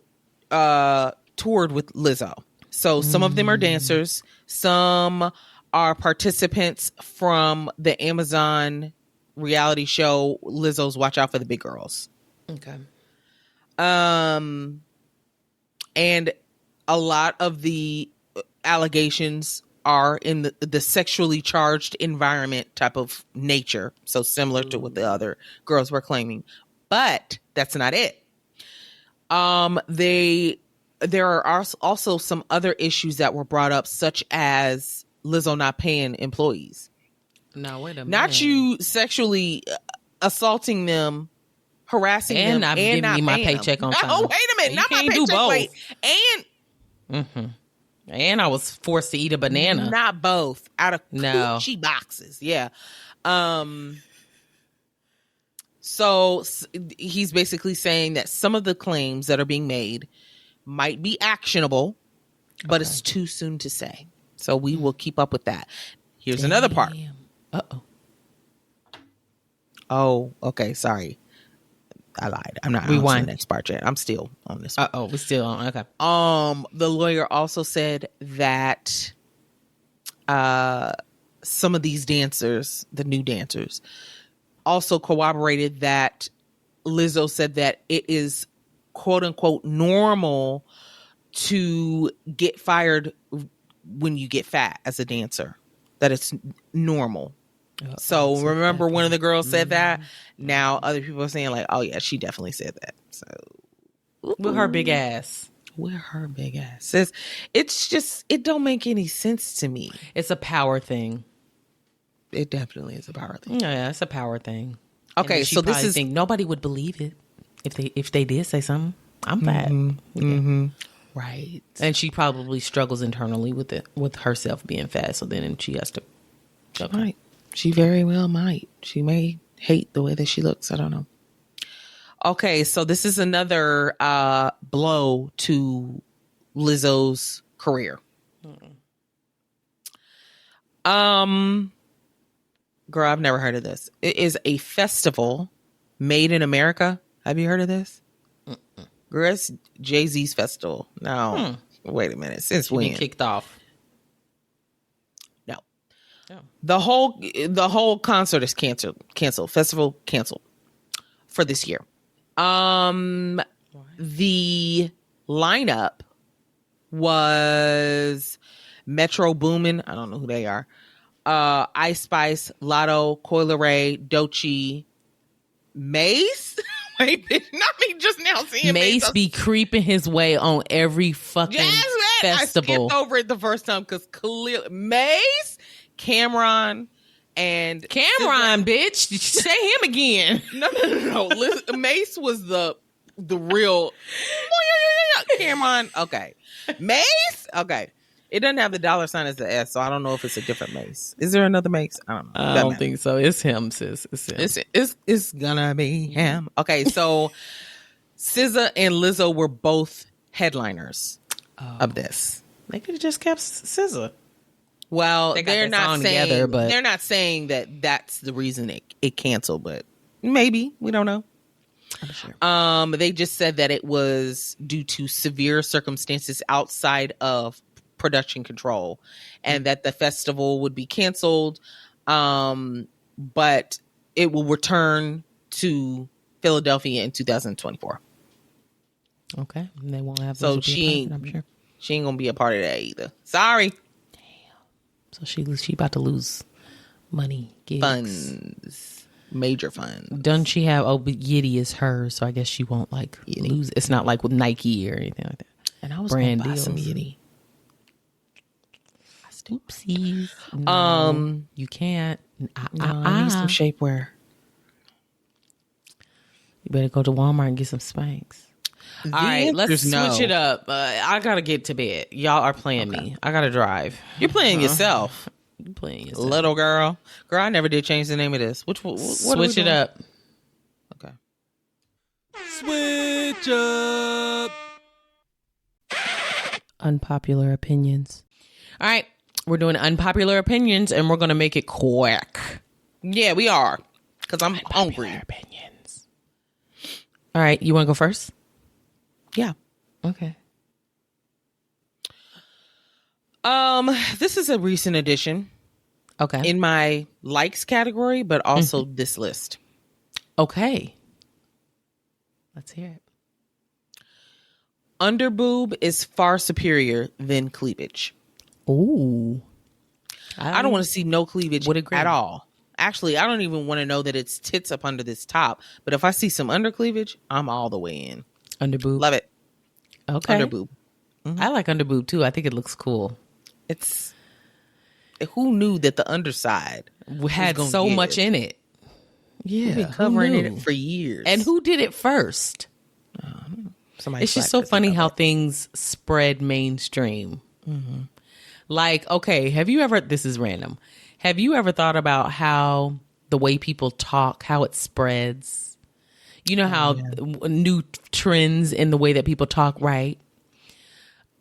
Speaker 2: toured with Lizzo. So some of them are dancers. Some are participants from the Amazon reality show Lizzo's Watch Out for the Big Girls.
Speaker 1: Okay.
Speaker 2: And a lot of the allegations are in the sexually charged environment type of nature. So similar to what the other girls were claiming. But that's not it. There are also some other issues that were brought up, such as Lizzo not paying employees.
Speaker 1: No, wait a minute.
Speaker 2: Not you sexually assaulting them, harassing them,
Speaker 1: and giving me my paycheck on time.
Speaker 2: Oh, wait a minute. Not my paycheck.
Speaker 1: Both.
Speaker 2: Wait.
Speaker 1: And I was forced to eat a banana.
Speaker 2: Not both. Out of coochie boxes. Yeah. So he's basically saying that some of the claims that are being made might be actionable, but it's too soon to say. So we will keep up with that. Here's another part.
Speaker 1: Uh-oh.
Speaker 2: Oh, okay. Sorry. I lied. I'm not on the next part yet. I'm still on this one.
Speaker 1: We're still on. Okay.
Speaker 2: The lawyer also said that some of these dancers, the new dancers, also corroborated that Lizzo said that it is quote unquote normal to get fired when you get fat as a dancer, that it's normal. So remember one of the girls said that. Now other people are saying like, oh yeah, she definitely said that. So
Speaker 1: with her big ass.
Speaker 2: With her big ass. It's just, it don't make any sense to me.
Speaker 1: It's a power thing.
Speaker 2: It definitely is a power thing.
Speaker 1: Yeah, it's a power thing.
Speaker 2: Okay, so this is,
Speaker 1: think nobody would believe it if they did say something. I'm fat.
Speaker 2: Right.
Speaker 1: And she probably struggles internally with herself being fat. So then she has to.
Speaker 2: Okay. Right. She very well might. She may hate the way that she looks. I don't know. Okay, so this is another blow to Lizzo's career. Girl, I've never heard of this. It is a festival made in America. Have you heard of this? Girl, it's Jay-Z's festival. No, wait a minute. Since when?
Speaker 1: Been kicked off.
Speaker 2: No. Oh. The whole concert is canceled. Festival canceled for this year. The lineup was Metro Boomin. I don't know who they are. Ice Spice, Lotto, Coi Leray, Doechii, Mace. Wait, not me just now seeing
Speaker 1: Mace be creeping his way on every fucking festival.
Speaker 2: I skipped over it the first time because clearly Mace, Cameron,
Speaker 1: bitch. Say him again.
Speaker 2: No. Mace was the real Cameron. Okay. Mace. Okay. It doesn't have the $ as the S, so I don't know if it's a different Mace. Is there another Mace? I don't know.
Speaker 1: I don't think so. It's him, sis. It's him.
Speaker 2: It's gonna be him. Okay, so SZA and Lizzo were both headliners of this.
Speaker 1: They could have just kept SZA.
Speaker 2: Well, they're not saying
Speaker 1: together, but
Speaker 2: they're not saying that that's the reason it canceled, but maybe, we don't know.
Speaker 1: I'm sure.
Speaker 2: They just said that it was due to severe circumstances outside of production control, and that the festival would be canceled, but it will return to Philadelphia in 2024.
Speaker 1: Okay, and they won't have.
Speaker 2: So she ain't gonna be a part of that either. Sorry.
Speaker 1: So she about to lose money, gigs.
Speaker 2: Funds, major funds.
Speaker 1: Doesn't she have? Oh, but Yiddy is hers, so I guess she won't like lose. It's not like with Nike or anything like that.
Speaker 2: And I was
Speaker 1: brand
Speaker 2: gonna buy
Speaker 1: deals.
Speaker 2: some Yiddy.
Speaker 1: Oopsies. No, you can't.
Speaker 2: I need some shapewear.
Speaker 1: You better go to Walmart and get some Spanx. All right, let's switch it up. I gotta get to bed. Y'all are playing me. I gotta drive.
Speaker 2: You're playing yourself.
Speaker 1: You playing yourself,
Speaker 2: little girl. Girl, I never did change the name of this. What
Speaker 1: switch it up.
Speaker 2: Okay.
Speaker 3: Switch up.
Speaker 1: Unpopular opinions. All right, we're doing unpopular opinions, and we're gonna make it quick.
Speaker 2: Yeah, we are, because I'm hungry.
Speaker 1: Opinions. All right, you want to go first?
Speaker 2: Yeah.
Speaker 1: Okay.
Speaker 2: This is a recent addition.
Speaker 1: Okay.
Speaker 2: In my likes category, but also this list.
Speaker 1: Okay. Let's hear it.
Speaker 2: Underboob is far superior than cleavage.
Speaker 1: Ooh.
Speaker 2: I don't want to see no cleavage at all. Actually, I don't even want to know that it's tits up under this top. But if I see some under cleavage, I'm all the way in.
Speaker 1: Underboob.
Speaker 2: Love it.
Speaker 1: Okay.
Speaker 2: Underboob.
Speaker 1: I like underboob too. I think it looks cool.
Speaker 2: It's who knew that the underside
Speaker 1: had so much in it. Yeah,
Speaker 2: we've been covering it for years.
Speaker 1: And who did it first? It's just so funny how things spread mainstream. Mm-hmm. Like, okay, have you ever? This is random. Have you ever thought about how the way people talk, how it spreads? You know how new trends in the way that people talk, right?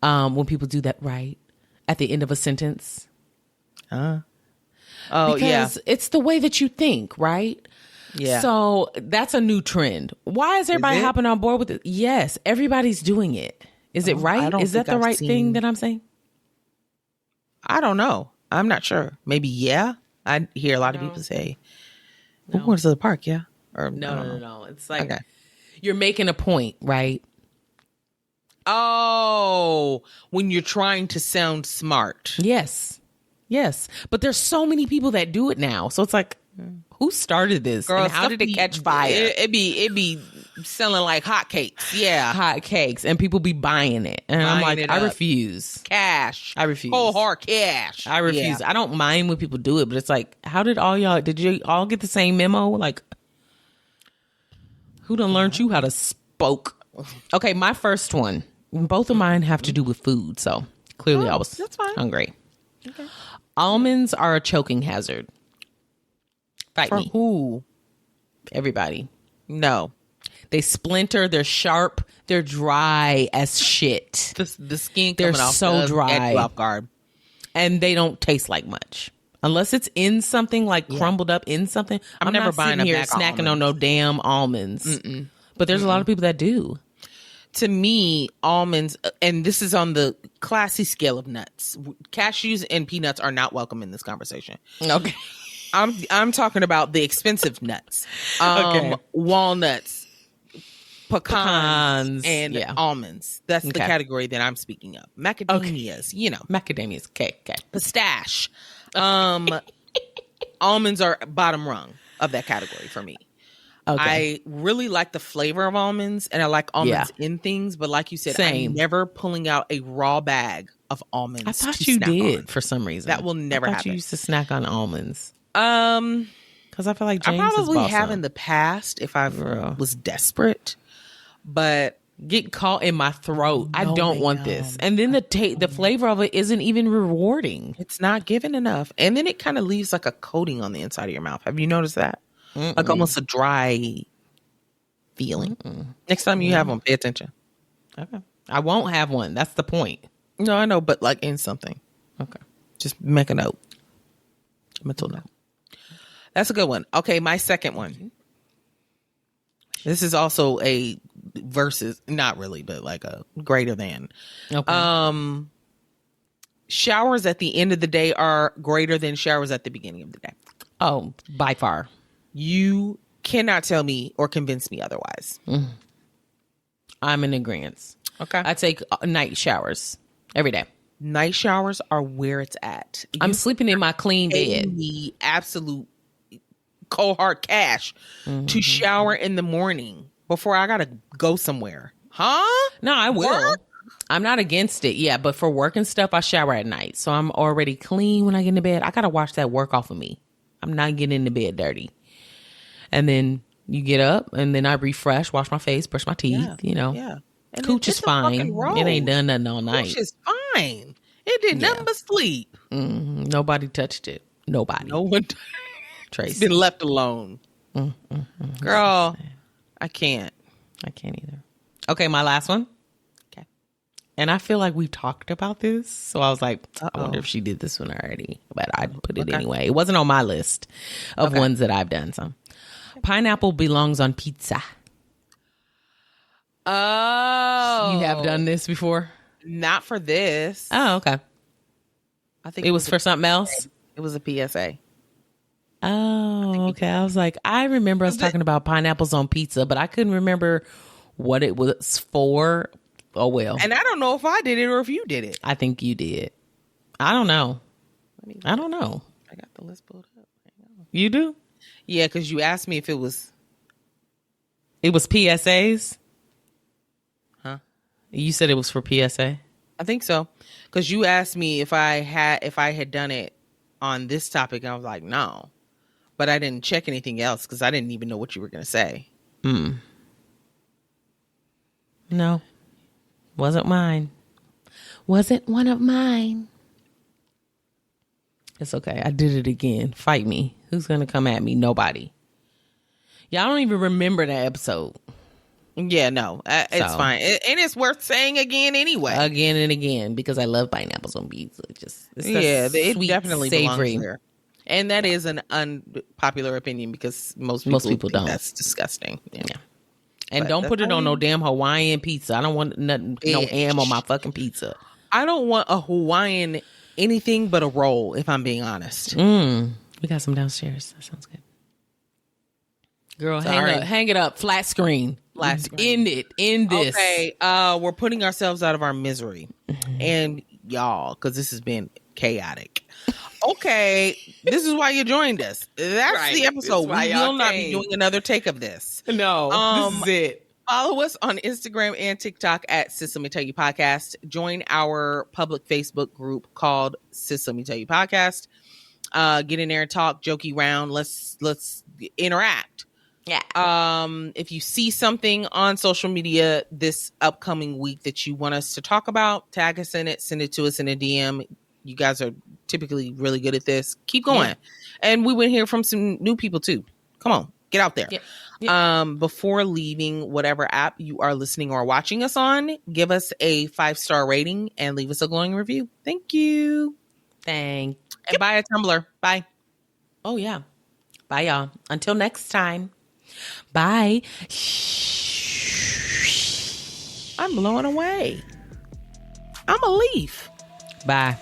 Speaker 1: When people do that right at the end of a sentence.
Speaker 2: Oh,
Speaker 1: because it's the way that you think, right?
Speaker 2: Yeah.
Speaker 1: So that's a new trend. Why is everybody hopping on board with it? Yes, everybody's doing it. Is it right? Is that the right thing that I'm saying?
Speaker 2: I don't know. I'm not sure. Maybe yeah. I hear a lot of people say, "We're going to the park." Yeah. Or
Speaker 1: no. It's like you're making a point, right?
Speaker 2: Oh, when you're trying to sound smart.
Speaker 1: Yes. But there's so many people that do it now. So it's like, who started this?
Speaker 2: Girl,
Speaker 1: and how did it catch fire?
Speaker 2: It be selling like hotcakes. Yeah.
Speaker 1: Hotcakes. And people be buying it. And I'm like, I refuse.
Speaker 2: Cash.
Speaker 1: I refuse.
Speaker 2: Whole hard cash.
Speaker 1: I refuse. Yeah. I don't mind when people do it, but it's like, how did did you all get the same memo? Like, who done learned you how to spoke? Okay, my first one. Both of mine have to do with food, so clearly I was hungry. Okay. Almonds are a choking hazard. Fight
Speaker 2: For
Speaker 1: me.
Speaker 2: Who?
Speaker 1: Everybody.
Speaker 2: No.
Speaker 1: They splinter, they're sharp, they're dry as shit.
Speaker 2: The skin
Speaker 1: they're
Speaker 2: coming off
Speaker 1: so dry.
Speaker 2: Off guard.
Speaker 1: And they don't taste like much. Unless it's in something, like crumbled up in something. I'm
Speaker 2: never
Speaker 1: not
Speaker 2: buying
Speaker 1: sitting
Speaker 2: a
Speaker 1: here
Speaker 2: bag of
Speaker 1: snacking on no damn almonds.
Speaker 2: Mm-mm.
Speaker 1: But there's a lot of people that do.
Speaker 2: To me, almonds, and this is on the classy scale of nuts. Cashews and peanuts are not welcome in this conversation.
Speaker 1: Okay.
Speaker 2: I'm talking about the expensive nuts.
Speaker 1: Okay.
Speaker 2: Walnuts, pecans and almonds. That's the category that I'm speaking of. Macadamias,
Speaker 1: Macadamias. Okay.
Speaker 2: Pistache. Almonds are bottom rung of that category for me. Okay. I really like the flavor of almonds, and I like almonds in things. But like you said, I'm never pulling out a raw bag of almonds.
Speaker 1: I thought you did for some reason.
Speaker 2: That will never happen.
Speaker 1: You used to snack on almonds. Because I feel like James
Speaker 2: I probably have in the past if I was desperate, but
Speaker 1: get caught in my throat. I don't want this. And then the flavor of it isn't even rewarding.
Speaker 2: It's not given enough, and then it kind of leaves like a coating on the inside of your mouth. Have you noticed that? Like almost a dry feeling. Next time you have one, pay attention.
Speaker 1: Okay. I won't have one. That's the point.
Speaker 2: No, I know, but like in something.
Speaker 1: Okay.
Speaker 2: Just make a note. Mental note. That's a good one. Okay, my second one. This is also a versus, not really, but like a greater than. Okay. Showers at the end of the day are greater than showers at the beginning of the day.
Speaker 1: Oh, by far.
Speaker 2: You cannot tell me or convince me otherwise.
Speaker 1: I'm in agreement.
Speaker 2: Okay.
Speaker 1: I take night showers every day.
Speaker 2: Night showers are where it's at.
Speaker 1: I'm sleeping in my clean bed.
Speaker 2: The absolute cold hard cash to shower in the morning before I gotta go somewhere. Huh?
Speaker 1: No, I will. Work? I'm not against it. Yeah, but for work and stuff, I shower at night. So I'm already clean when I get into bed. I gotta wash that work off of me. I'm not getting into bed dirty. And then you get up, and then I refresh, wash my face, brush my teeth,
Speaker 2: Yeah.
Speaker 1: And Cooch is fine. It ain't done nothing all night.
Speaker 2: Cooch is fine. It did nothing but sleep.
Speaker 1: Nobody touched it. Nobody.
Speaker 2: No one. Tracy. It's been left alone. Girl, I can't.
Speaker 1: I can't either. Okay, my last one.
Speaker 2: Okay.
Speaker 1: And I feel like we talked about this. So I was like, I wonder if she did this one already. But I'd put it anyway. It wasn't on my list of ones that I've done. So pineapple belongs on pizza.
Speaker 2: Oh.
Speaker 1: You have done this before?
Speaker 2: Not for this.
Speaker 1: Oh, okay.
Speaker 2: I think
Speaker 1: it was for something else?
Speaker 2: It was a PSA.
Speaker 1: Oh, okay. I was like, I remember us talking about pineapples on pizza, but I couldn't remember what it was for. Oh, well.
Speaker 2: And I don't know if I did it or if you did it.
Speaker 1: I think you did. I don't know. I don't know.
Speaker 2: I got the list pulled up.
Speaker 1: You do?
Speaker 2: Yeah, because you asked me if it was.
Speaker 1: It was PSAs?
Speaker 2: Huh?
Speaker 1: You said it was for PSA?
Speaker 2: I think so. Because you asked me if I had done it on this topic. And I was like, no. But I didn't check anything else because I didn't even know what you were going to say.
Speaker 1: No. Wasn't mine. Wasn't one of mine. It's okay. I did it again. Fight me. Who's going to come at me? Nobody. Y'all don't even remember that episode.
Speaker 2: Yeah, no. It's fine. And it's worth saying again anyway.
Speaker 1: Again and again because I love pineapples on pizza. It's
Speaker 2: it
Speaker 1: sweet,
Speaker 2: definitely
Speaker 1: savory.
Speaker 2: belongs there. And that is an unpopular opinion because most people don't. That's disgusting. Yeah.
Speaker 1: And don't put it on no damn Hawaiian pizza. I don't want nothing, no ham on my fucking pizza.
Speaker 2: I don't want a Hawaiian anything but a roll, if I'm being honest.
Speaker 1: We got some downstairs. That sounds good. Girl, hang it up. Flat screen.
Speaker 2: last
Speaker 1: End this.
Speaker 2: Okay, we're putting ourselves out of our misery. And y'all, because this has been chaotic. Okay, this is why you joined us. That's the episode. We will not be doing another take of this.
Speaker 1: No, this is it.
Speaker 2: Follow us on Instagram and TikTok at SLMTY Podcast. Join our public Facebook group called SLMTY Podcast. Get in there and talk, jokey round. Let's interact.
Speaker 1: Yeah.
Speaker 2: If you see something on social media this upcoming week that you want us to talk about, tag us in it, send it to us in a DM. You guys are typically really good at this. Keep going. Yeah. And we went here from some new people too. Come on, get out there. Yeah. Yeah. Before leaving whatever app you are listening or watching us on, give us a 5-star rating and leave us a glowing review. Thank you.
Speaker 1: Thank you.
Speaker 2: And buy a tumbler. Bye.
Speaker 1: Oh, yeah. Bye, y'all. Until next time. Bye.
Speaker 2: I'm blowing away. I'm a leaf.
Speaker 1: Bye.